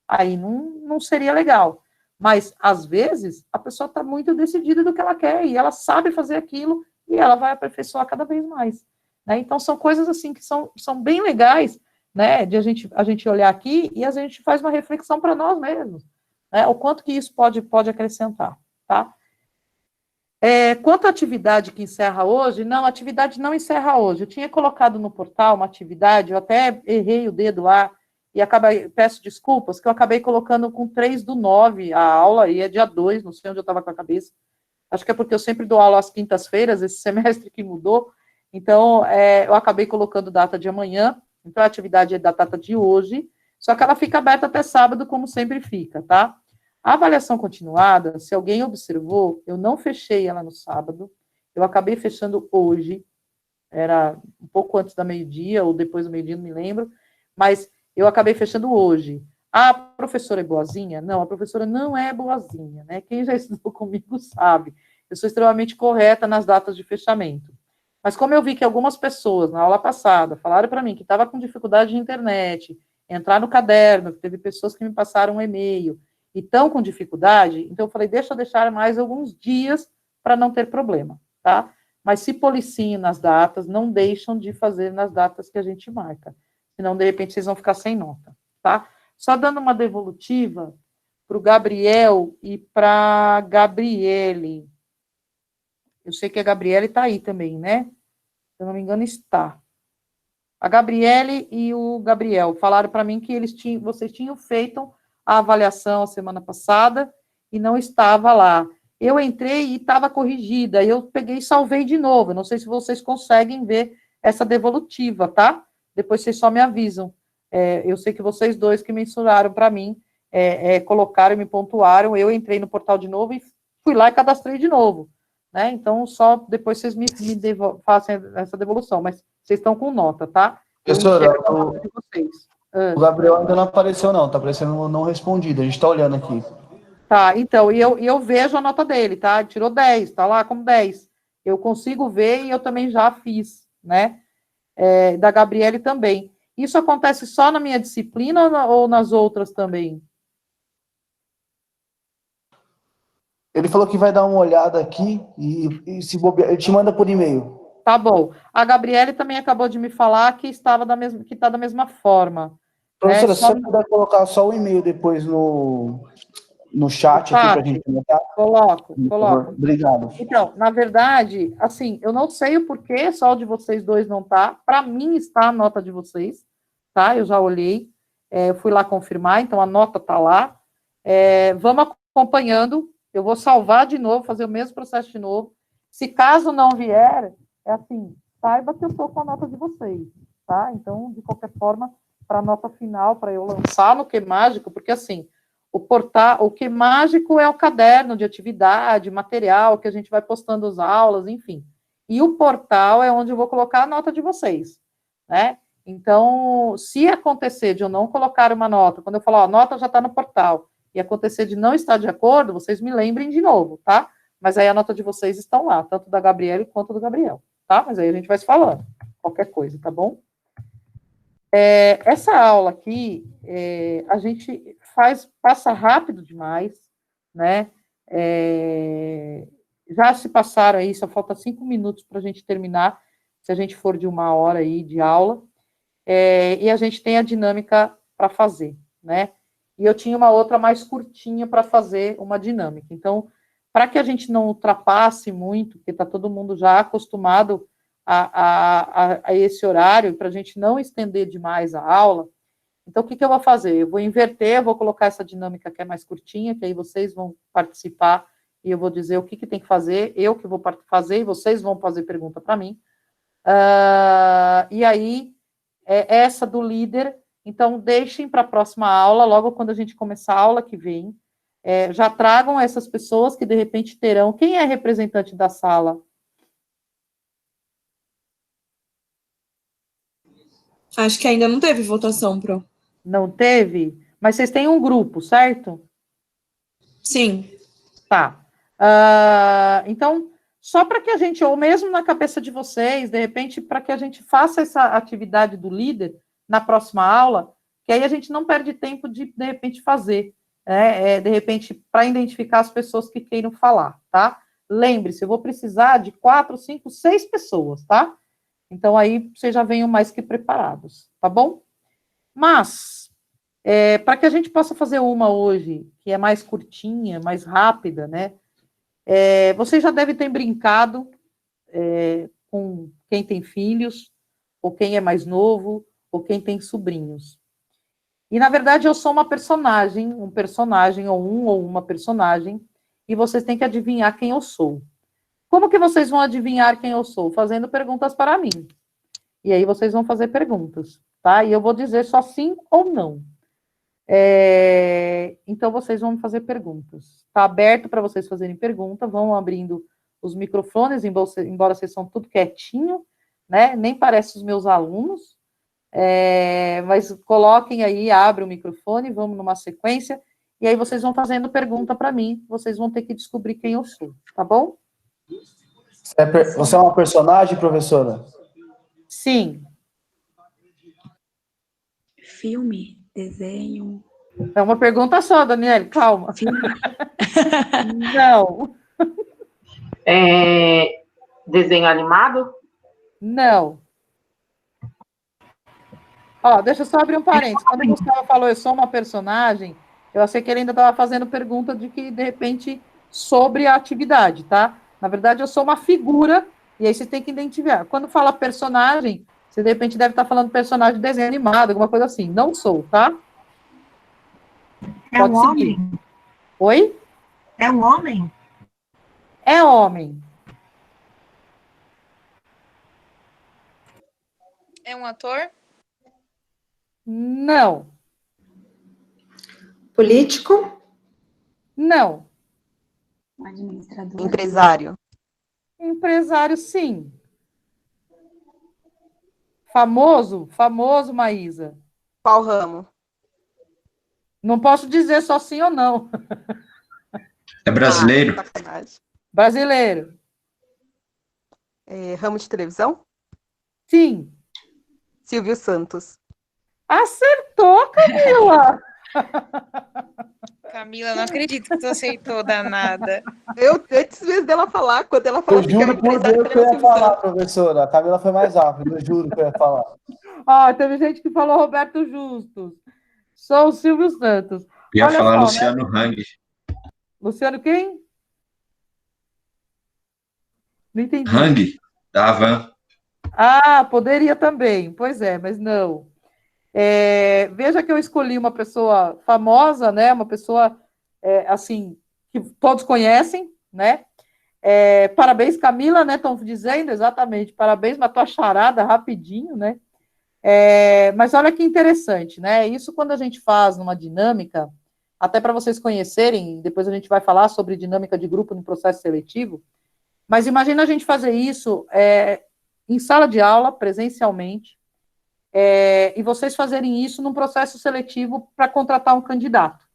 Aí não seria legal. Mas, às vezes, a pessoa está muito decidida do que ela quer, e ela sabe fazer aquilo, e ela vai aperfeiçoar cada vez mais. Né? Então, são coisas assim que são bem legais, né, de a gente olhar aqui, e a gente faz uma reflexão para nós mesmos, né, o quanto que isso pode acrescentar, tá? Quanto à atividade que encerra hoje, não, a atividade não encerra hoje. Eu tinha colocado no portal uma atividade, eu até errei o dedo lá, e peço desculpas, que eu acabei colocando com 3/9 a aula, e é dia 2, não sei onde eu estava com a cabeça. Acho que é porque eu sempre dou aula às quintas-feiras, esse semestre que mudou, então eu acabei colocando data de amanhã, então a atividade é da data de hoje, só que ela fica aberta até sábado, como sempre fica, tá? A avaliação continuada, se alguém observou, eu não fechei ela no sábado, eu acabei fechando hoje, era um pouco antes da meio-dia, ou depois do meio-dia, não me lembro, mas eu acabei fechando hoje. A professora é boazinha? Não, a professora não é boazinha, né? Quem já estudou comigo sabe. Eu sou extremamente correta nas datas de fechamento. Mas como eu vi que algumas pessoas, na aula passada, falaram para mim que estava com dificuldade de internet, entrar no caderno, que teve pessoas que me passaram um e-mail, e estão com dificuldade, então eu falei, deixa eu deixar mais alguns dias para não ter problema, tá? Mas se policiem nas datas, não deixam de fazer nas datas que a gente marca, senão, de repente, vocês vão ficar sem nota, tá? Só dando uma devolutiva para o Gabriel e para a Gabriele. Eu sei que a Gabriele está aí também, né? Se eu não me engano, está. A Gabriele e o Gabriel falaram para mim que vocês tinham feito a avaliação a semana passada e não estava lá. Eu entrei e estava corrigida, eu peguei e salvei de novo. Eu não sei se vocês conseguem ver essa devolutiva, tá? Depois vocês só me avisam. Eu sei que vocês dois que mensuraram para mim, colocaram e me pontuaram, eu entrei no portal de novo e fui lá e cadastrei de novo, né? Então, só depois vocês me façam essa devolução, mas vocês estão com nota, tá? Professora, de vocês. O Gabriel ainda não apareceu, não, tá aparecendo não respondido, a gente tá olhando aqui. Tá, então, e eu vejo a nota dele, tá? Ele tirou 10, tá lá como 10. Eu consigo ver e eu também já fiz, né? Da Gabriele também. Isso acontece só na minha disciplina ou nas outras também? Ele falou que vai dar uma olhada aqui e se bobear, ele te manda por e-mail. Tá bom. A Gabriele também acabou de me falar que está da mesma forma. Professora, se você puder colocar só o e-mail depois no chat aqui para a gente comentar. Coloco. Obrigado. Então, na verdade, assim, eu não sei o porquê só o de vocês dois não tá. Para mim está a nota de vocês, tá? Eu já olhei, fui lá confirmar, então a nota tá lá. Vamos acompanhando. Eu vou salvar de novo, fazer o mesmo processo de novo. Se caso não vier, assim, saiba que eu estou com a nota de vocês, tá? Então, de qualquer forma, para a nota final, para eu lançar no QMágico, porque assim, o QMágico é o caderno de atividade, material, que a gente vai postando as aulas, enfim. E o portal é onde eu vou colocar a nota de vocês, né? Então, se acontecer de eu não colocar uma nota, quando eu falar, ó, a nota já está no portal, e acontecer de não estar de acordo, vocês me lembrem de novo, tá? Mas aí a nota de vocês estão lá, tanto da Gabriele quanto do Gabriel, tá? Mas aí a gente vai se falando, qualquer coisa, tá bom? Essa aula aqui, a gente passa rápido demais, né? Já se passaram aí, só falta 5 minutos para a gente terminar, se a gente for de 1 hora aí de aula, e a gente tem a dinâmica para fazer, né? E eu tinha uma outra mais curtinha para fazer uma dinâmica. Então, para que a gente não ultrapasse muito, porque está todo mundo já acostumado a esse horário, para a gente não estender demais a aula, então, o que eu vou fazer? Eu vou inverter, eu vou colocar essa dinâmica que é mais curtinha, que aí vocês vão participar, e eu vou dizer o que tem que fazer, eu que vou fazer, e vocês vão fazer pergunta para mim. E aí, essa do líder, então, deixem para a próxima aula, logo quando a gente começar a aula que vem, já tragam essas pessoas que, de repente, terão... Quem é representante da sala? Acho que ainda não teve votação, Pro. Não teve? Mas vocês têm um grupo, certo? Sim. Tá. Então, só para que a gente, ou mesmo na cabeça de vocês, de repente, para que a gente faça essa atividade do líder na próxima aula, que aí a gente não perde tempo de repente, fazer, de repente, para identificar as pessoas que queiram falar, tá? Lembre-se, eu vou precisar de 4, 5, 6 pessoas, tá? Então, aí, vocês já venham mais que preparados, tá bom? Mas, para que a gente possa fazer uma hoje, que é mais curtinha, mais rápida, né? Vocês já devem ter brincado com quem tem filhos, ou quem é mais novo, ou quem tem sobrinhos. E, na verdade, eu sou uma personagem, um personagem, ou uma personagem, e vocês têm que adivinhar quem eu sou. Como que vocês vão adivinhar quem eu sou? Fazendo perguntas para mim. E aí vocês vão fazer perguntas, tá? E eu vou dizer só sim ou não. Então, vocês vão fazer perguntas. Está aberto para vocês fazerem pergunta, vão abrindo os microfones, embora vocês são tudo quietinho, né? Nem parece os meus alunos, mas coloquem aí, abre o microfone, vamos numa sequência, e aí vocês vão fazendo pergunta para mim, vocês vão ter que descobrir quem eu sou, tá bom? Você é uma personagem, professora? Sim. Filme, desenho. É uma pergunta só, Daniele, calma. Filme. Não. Desenho animado? Não. Ó, deixa eu só abrir um parênteses. Quando o Gustavo falou, eu sou uma personagem, eu achei que ele ainda estava fazendo pergunta de que, de repente, sobre a atividade, tá? Na verdade, eu sou uma figura E aí você tem que identificar. Quando fala personagem, você de repente deve estar falando personagem de desenho animado, alguma coisa assim. Não sou, tá? É Pode um seguir. homem? Oi? É um homem? É homem. É um ator? Não. Político? Não. Um administrador. Empresário? Empresário, sim. Famoso? Famoso, Maísa. Qual ramo? Não posso dizer só sim ou não. É brasileiro? Ah, sacanagem. Brasileiro. Ramo de televisão? Sim. Silvio Santos. Acertou, Camila! Camila, não acredito que tu aceitou, danada. Antes mesmo dela falar, quando ela falou Eu juro por Deus que eu ia falar, professora. A Camila foi mais rápida, eu juro que eu ia falar. Teve gente que falou Roberto Justus. Sou o Silvio Santos. Ia Olha falar só, Luciano Hang. Luciano quem? Não entendi. Hang, da Havan. Poderia também. Pois é, mas não. Veja que eu escolhi uma pessoa famosa, né? Uma pessoa, assim, que todos conhecem, né? Parabéns, Camila, né? Estão dizendo exatamente. Parabéns, matou a charada rapidinho, né? Mas olha que interessante, né? Isso quando a gente faz numa dinâmica, até para vocês conhecerem, depois a gente vai falar sobre dinâmica de grupo no processo seletivo, mas imagina a gente fazer isso em sala de aula, presencialmente, e vocês fazerem isso num processo seletivo para contratar um candidato.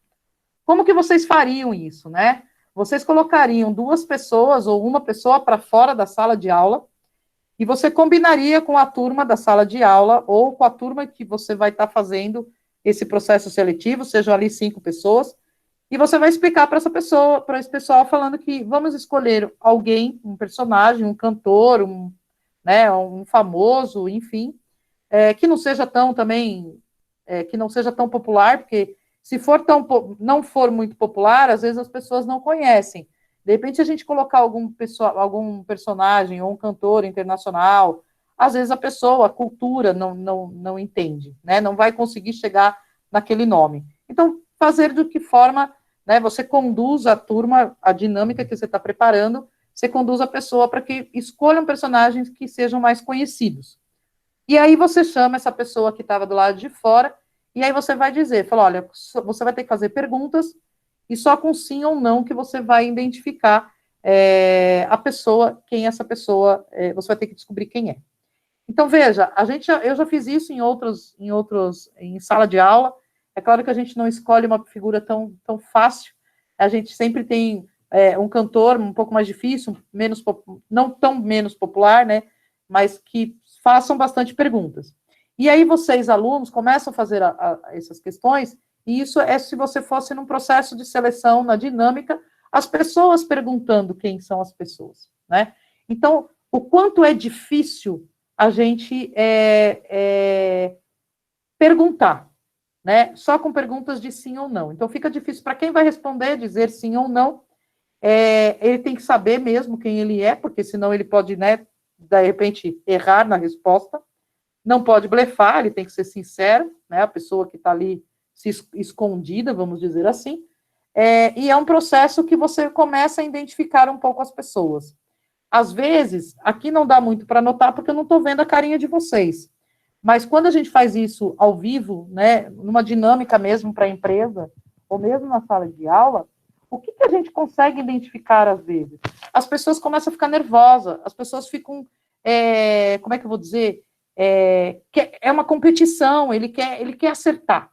Como que vocês fariam isso, né? Vocês colocariam 2 pessoas ou uma pessoa para fora da sala de aula, e você combinaria com a turma da sala de aula ou com a turma que você vai estar fazendo esse processo seletivo, sejam ali 5 pessoas, e você vai explicar para essa pessoa, para esse pessoal, falando que vamos escolher alguém, um personagem, um cantor, um famoso, enfim, que não seja tão também, que não seja tão popular, porque se for não for muito popular, às vezes as pessoas não conhecem. De repente, a gente colocar algum personagem ou um cantor internacional, às vezes a cultura não entende, né? Não vai conseguir chegar naquele nome. Então, fazer de que forma, né, você conduz a turma, a dinâmica que você está preparando, você conduz a pessoa para que escolham personagens que sejam mais conhecidos. E aí você chama essa pessoa que estava do lado de fora, e aí você vai dizer, olha, você vai ter que fazer perguntas, e só com sim ou não que você vai identificar a pessoa, quem é essa pessoa, você vai ter que descobrir quem é. Então, veja, eu já fiz isso em sala de aula. É claro que a gente não escolhe uma figura tão fácil, a gente sempre tem um cantor um pouco mais difícil, não tão menos popular, né, mas que façam bastante perguntas. E aí vocês, alunos, começam a fazer essas questões, e isso é se você fosse num processo de seleção, na dinâmica, as pessoas perguntando quem são as pessoas, né? Então, o quanto é difícil a gente perguntar, né? Só com perguntas de sim ou não. Então, fica difícil para quem vai responder, dizer sim ou não. Ele tem que saber mesmo quem ele é, porque senão ele pode, né, de repente, errar na resposta. Não pode blefar, ele tem que ser sincero, né? A pessoa que está ali escondida, vamos dizer assim, e é um processo que você começa a identificar um pouco as pessoas. Às vezes, aqui não dá muito para notar, porque eu não estou vendo a carinha de vocês, mas quando a gente faz isso ao vivo, né, numa dinâmica mesmo para a empresa, ou mesmo na sala de aula, o que a gente consegue identificar às vezes? As pessoas começam a ficar nervosas, as pessoas ficam, como é que eu vou dizer, é uma competição, ele quer acertar,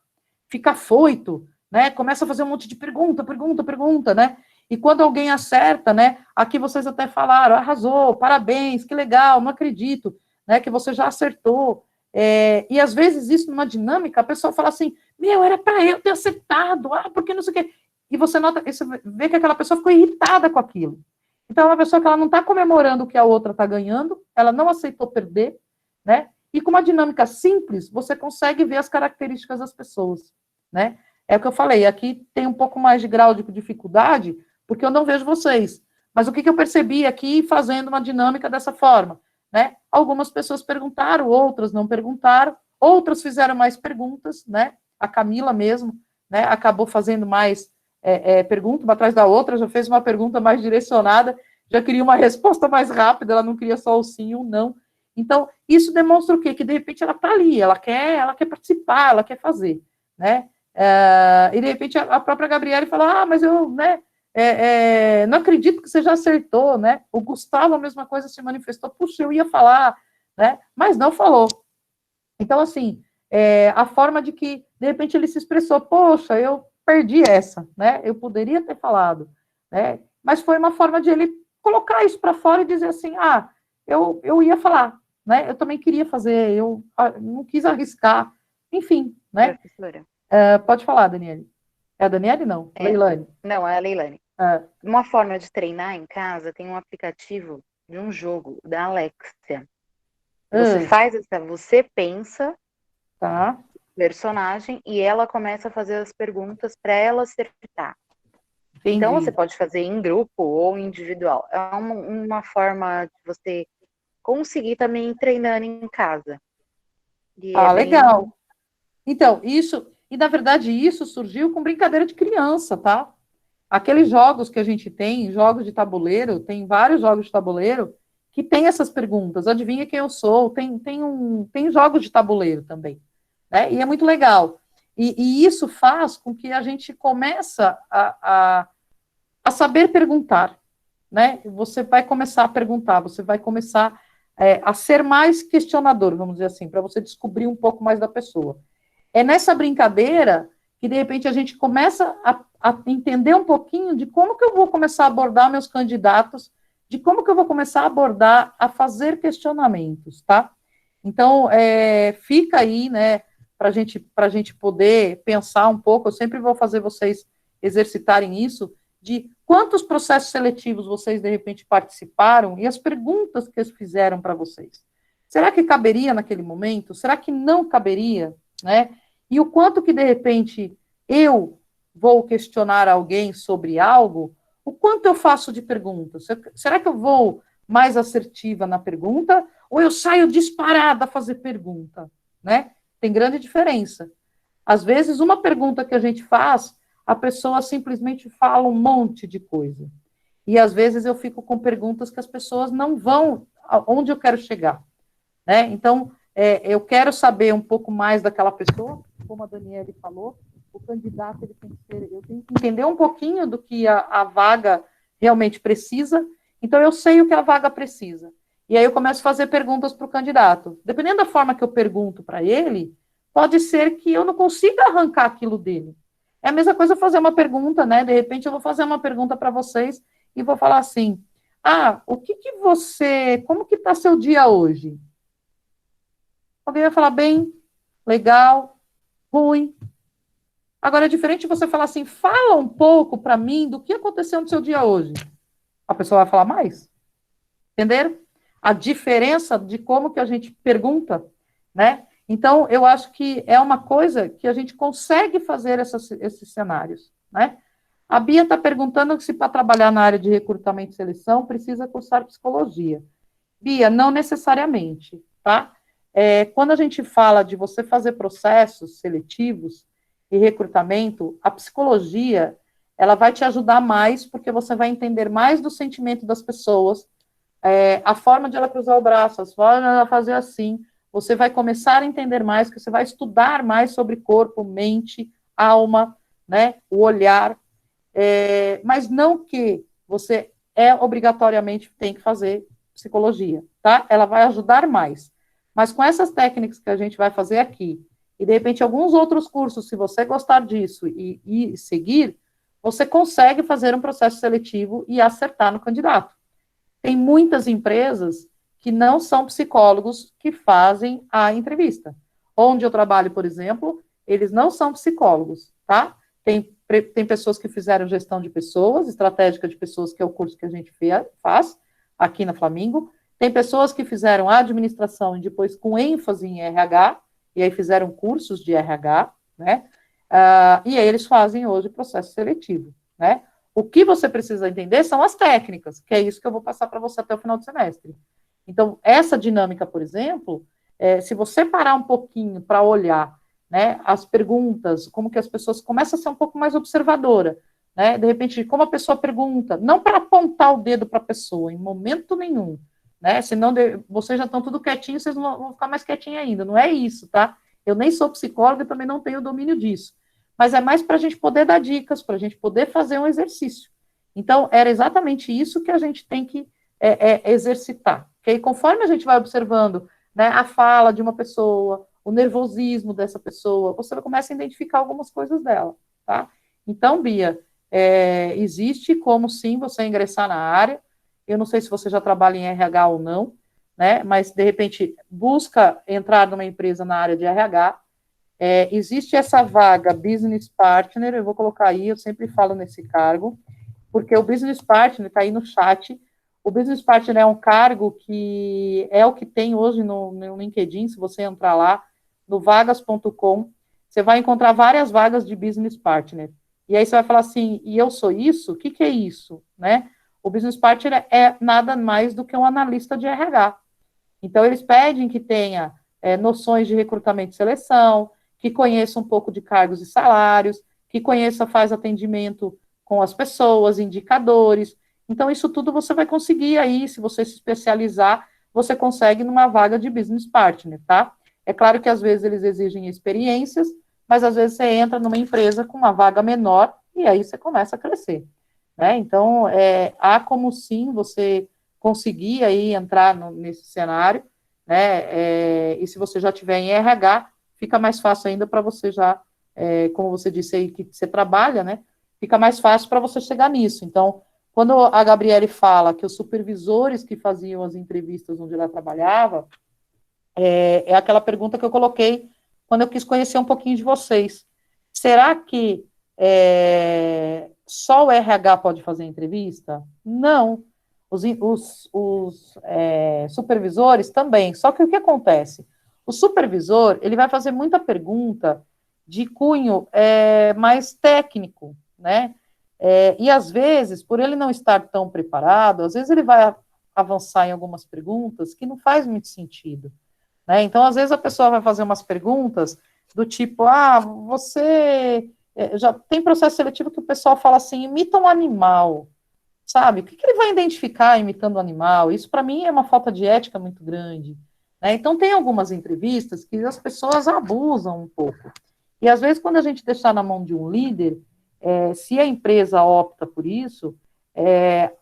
fica afoito, né? Começa a fazer um monte de pergunta, né? E quando alguém acerta, né? Aqui vocês até falaram, arrasou, parabéns, que legal, não acredito, né? Que você já acertou. E às vezes isso numa dinâmica, a pessoa fala assim, era para eu ter acertado, porque não sei o quê. E você vê que aquela pessoa ficou irritada com aquilo. Então é uma pessoa que ela não está comemorando o que a outra está ganhando, ela não aceitou perder, né? E com uma dinâmica simples, você consegue ver as características das pessoas, né? É o que eu falei, aqui tem um pouco mais de grau de dificuldade, porque eu não vejo vocês. Mas o que eu percebi aqui fazendo uma dinâmica dessa forma, né? Algumas pessoas perguntaram, outras não perguntaram, outras fizeram mais perguntas, né? A Camila mesmo, né? Acabou fazendo mais pergunta, uma atrás da outra, já fez uma pergunta mais direcionada, já queria uma resposta mais rápida, ela não queria só o sim ou não. Então, isso demonstra o quê? Que, de repente, ela está ali, ela quer participar, ela quer fazer, né? E, de repente, a própria Gabriele fala, mas eu, né, não acredito que você já acertou, né? O Gustavo, a mesma coisa, se manifestou, puxa, eu ia falar, né? Mas não falou. Então, assim, a forma de que, de repente, ele se expressou, poxa, eu perdi essa, né? Eu poderia ter falado, né? Mas foi uma forma de ele colocar isso para fora e dizer assim, eu ia falar, né? Eu também queria fazer, eu não quis arriscar, enfim, né? Professora. Pode falar, Daniele. É a Daniele, não? Leilane. Não, é a Leilane. Uma forma de treinar em casa, tem um aplicativo de um jogo, da Alexia. Você pensa personagem e ela começa a fazer as perguntas para ela acertar. Entendi. Então, você pode fazer em grupo ou individual. É uma forma de você conseguir também ir treinando em casa. Legal. Então, e na verdade isso surgiu com brincadeira de criança, tá? Aqueles jogos que a gente tem, jogos de tabuleiro, tem vários jogos de tabuleiro que tem essas perguntas. Adivinha quem eu sou? Tem jogos de tabuleiro também, né? E é muito legal. E isso faz com que a gente começa a saber perguntar, né? Você vai começar a perguntar, você vai começar a ser mais questionador, vamos dizer assim, para você descobrir um pouco mais da pessoa. É nessa brincadeira que, de repente, a gente começa a entender um pouquinho de como que eu vou começar a abordar meus candidatos, de como que eu vou começar a abordar, a fazer questionamentos, tá? Então, fica aí, né, para a gente poder pensar um pouco, eu sempre vou fazer vocês exercitarem isso, de quantos processos seletivos vocês, de repente, participaram e as perguntas que eles fizeram para vocês. Será que caberia naquele momento? Será que não caberia, né? E o quanto que, de repente, eu vou questionar alguém sobre algo, o quanto eu faço de perguntas? Será que eu vou mais assertiva na pergunta ou eu saio disparada a fazer pergunta, né? Tem grande diferença. Às vezes, uma pergunta que a gente faz, a pessoa simplesmente fala um monte de coisa. E, às vezes, eu fico com perguntas que as pessoas não vão aonde eu quero chegar, né? Então, eu quero saber um pouco mais daquela pessoa, como a Daniele falou, o candidato ele tem que ser, eu tenho que entender um pouquinho do que a vaga realmente precisa, então eu sei o que a vaga precisa. E aí eu começo a fazer perguntas para o candidato. Dependendo da forma que eu pergunto para ele, pode ser que eu não consiga arrancar aquilo dele. É a mesma coisa fazer uma pergunta, né? De repente eu vou fazer uma pergunta para vocês e vou falar assim, como que está seu dia hoje? Alguém vai falar bem, legal, ruim. Agora, é diferente você falar assim, fala um pouco para mim do que aconteceu no seu dia hoje. A pessoa vai falar mais. Entenderam? A diferença de como que a gente pergunta, né? Então, eu acho que é uma coisa que a gente consegue fazer esses cenários, né? A Bia está perguntando se para trabalhar na área de recrutamento e seleção precisa cursar psicologia. Bia, não necessariamente, tá? Quando a gente fala de você fazer processos seletivos e recrutamento, a psicologia, ela vai te ajudar mais, porque você vai entender mais do sentimento das pessoas, a forma de ela cruzar o braço, as formas de ela fazer assim, você vai começar a entender mais, que você vai estudar mais sobre corpo, mente, alma, né, o olhar, mas não que você obrigatoriamente tem que fazer psicologia, tá? Ela vai ajudar mais. Mas com essas técnicas que a gente vai fazer aqui, e de repente alguns outros cursos, se você gostar disso e seguir, você consegue fazer um processo seletivo e acertar no candidato. Tem muitas empresas que não são psicólogos que fazem a entrevista. Onde eu trabalho, por exemplo, eles não são psicólogos, tá? Tem pessoas que fizeram gestão de pessoas, estratégica de pessoas, que é o curso que a gente faz aqui na Flamingo. Tem pessoas que fizeram administração e depois com ênfase em RH, e aí fizeram cursos de RH, né? E aí eles fazem hoje processo seletivo, né? O que você precisa entender são as técnicas, que é isso que eu vou passar para você até o final do semestre. Então, essa dinâmica, por exemplo, se você parar um pouquinho para olhar, né, as perguntas, como que as pessoas começam a ser um pouco mais observadora, né, de repente, como a pessoa pergunta, não para apontar o dedo para a pessoa, em momento nenhum, né, senão vocês já estão tudo quietinhos, vocês não vão ficar mais quietinhos ainda, não é isso, tá? Eu nem sou psicóloga e também não tenho domínio disso, mas é mais para a gente poder dar dicas, para a gente poder fazer um exercício. Então, era exatamente isso que a gente tem que exercitar, porque conforme a gente vai observando, né, a fala de uma pessoa, o nervosismo dessa pessoa, você começa a identificar algumas coisas dela, tá? Então, Bia, existe como sim você ingressar na área, eu não sei se você já trabalha em RH ou não, né, mas de repente busca entrar numa empresa na área de RH, existe essa vaga Business Partner, eu vou colocar aí, eu sempre falo nesse cargo, porque o Business Partner está aí no chat. O Business Partner é um cargo que é o que tem hoje no LinkedIn, se você entrar lá, no vagas.com, você vai encontrar várias vagas de Business Partner. E aí você vai falar assim, e eu sou isso? O que é isso? Né? O Business Partner é nada mais do que um analista de RH. Então, eles pedem que tenha noções de recrutamento e seleção, que conheça um pouco de cargos e salários, que conheça, faz atendimento com as pessoas, indicadores. Então, isso tudo você vai conseguir aí, se você se especializar, você consegue numa vaga de Business Partner, tá? É claro que às vezes eles exigem experiências, mas às vezes você entra numa empresa com uma vaga menor e aí você começa a crescer, né? Então, há como sim você conseguir aí entrar nesse cenário, né? E se você já tiver em RH, fica mais fácil ainda para você já, como você disse aí que você trabalha, né? Fica mais fácil para você chegar nisso. Então, quando a Gabriele fala que os supervisores que faziam as entrevistas onde ela trabalhava, é aquela pergunta que eu coloquei quando eu quis conhecer um pouquinho de vocês. Será que só o RH pode fazer entrevista? Não. Os supervisores também. Só que o que acontece? O supervisor, ele vai fazer muita pergunta de cunho mais técnico, né? E às vezes, por ele não estar tão preparado, às vezes ele vai avançar em algumas perguntas que não faz muito sentido, né? Então, às vezes a pessoa vai fazer umas perguntas do tipo, você já tem processo seletivo que o pessoal fala assim, imita um animal, sabe? O que ele vai identificar imitando um animal? Isso, para mim, é uma falta de ética muito grande, né? Então, tem algumas entrevistas que as pessoas abusam um pouco. E, às vezes, quando a gente deixar na mão de um líder, se a empresa opta por isso,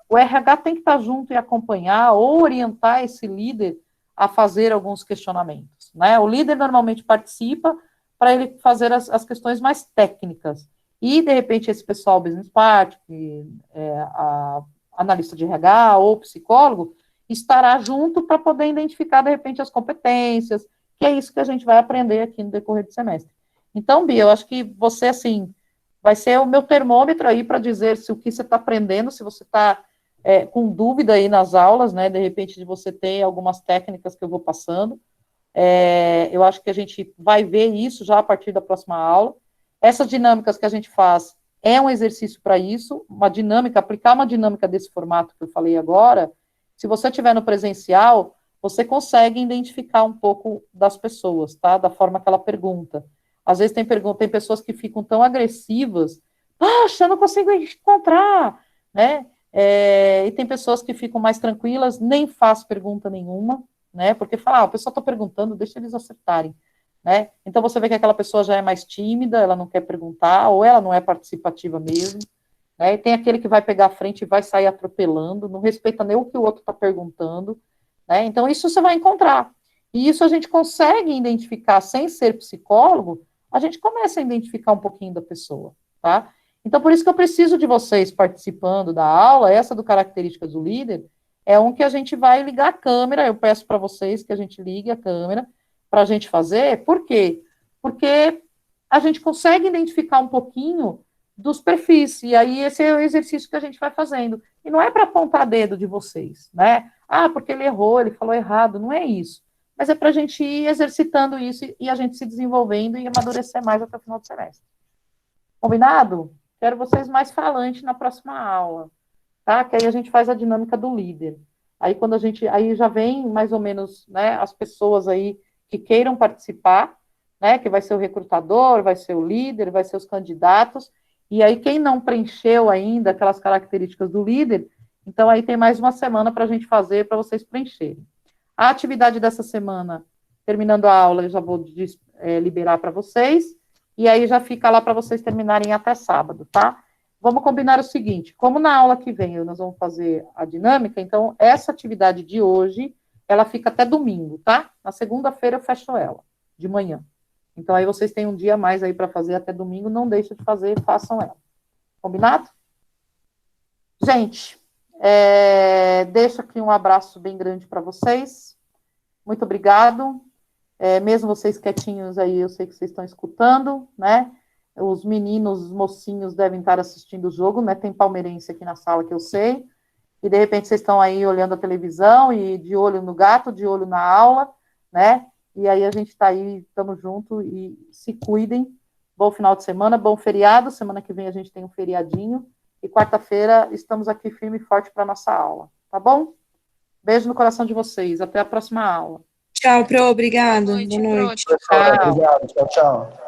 o RH tem que estar junto e acompanhar ou orientar esse líder a fazer alguns questionamentos, né? O líder normalmente participa para ele fazer as questões mais técnicas. E, de repente, esse pessoal business partner, a analista de RH ou psicólogo, estará junto para poder identificar, de repente, as competências, que é isso que a gente vai aprender aqui no decorrer do semestre. Então, Bia, eu acho que você, assim, vai ser o meu termômetro aí para dizer se o que você está aprendendo, se você está com dúvida aí nas aulas, né, de repente de você ter algumas técnicas que eu vou passando. Eu acho que a gente vai ver isso já a partir da próxima aula. Essas dinâmicas que a gente faz é um exercício para isso, uma dinâmica, aplicar uma dinâmica desse formato que eu falei agora, se você estiver no presencial, você consegue identificar um pouco das pessoas, tá? Da forma que ela pergunta. Às vezes tem pessoas que ficam tão agressivas, eu não consigo encontrar, né? E tem pessoas que ficam mais tranquilas, nem faz pergunta nenhuma, né? Porque fala, a pessoa está perguntando, deixa eles acertarem, né? Então você vê que aquela pessoa já é mais tímida, ela não quer perguntar, ou ela não é participativa mesmo, né? E tem aquele que vai pegar a frente e vai sair atropelando, não respeita nem o que o outro está perguntando, né? Então isso você vai encontrar. E isso a gente consegue identificar sem ser psicólogo, a gente começa a identificar um pouquinho da pessoa, tá? Então, por isso que eu preciso de vocês participando da aula, essa do Características do Líder, é um que a gente vai ligar a câmera, eu peço para vocês que a gente ligue a câmera para a gente fazer, por quê? Porque a gente consegue identificar um pouquinho dos perfis, e aí esse é o exercício que a gente vai fazendo, e não é para apontar dedo de vocês, né? Porque ele errou, ele falou errado, não é isso, mas é para a gente ir exercitando isso e a gente se desenvolvendo e amadurecer mais até o final do semestre. Combinado? quero vocês mais falantes na próxima aula, tá? Que aí a gente faz a dinâmica do líder. Aí quando aí já vem mais ou menos, né, as pessoas aí que queiram participar, né, que vai ser o recrutador, vai ser o líder, vai ser os candidatos, e aí quem não preencheu ainda aquelas características do líder, então aí tem mais uma semana para a gente fazer, para vocês preencherem. A atividade dessa semana, terminando a aula, eu já vou liberar para vocês, e aí já fica lá para vocês terminarem até sábado, tá? Vamos combinar o seguinte, como na aula que vem nós vamos fazer a dinâmica, então essa atividade de hoje, ela fica até domingo, tá? Na segunda-feira eu fecho ela, de manhã. Então aí vocês têm um dia a mais aí para fazer até domingo, não deixem de fazer, façam ela. Combinado? Gente, deixo aqui um abraço bem grande para vocês. Muito obrigado. Mesmo vocês quietinhos aí, eu sei que vocês estão escutando, né? Os meninos, os mocinhos devem estar assistindo o jogo, né? Tem palmeirense aqui na sala que eu sei. E de repente vocês estão aí olhando a televisão e de olho no gato, de olho na aula, né? E aí a gente está aí, estamos juntos e se cuidem. Bom final de semana, bom feriado. Semana que vem a gente tem um feriadinho. E quarta-feira estamos aqui firme e forte para a nossa aula, tá bom? Beijo no coração de vocês. Até a próxima aula. Tchau, Pro. Obrigada. Boa noite. Obrigado, tchau, tchau.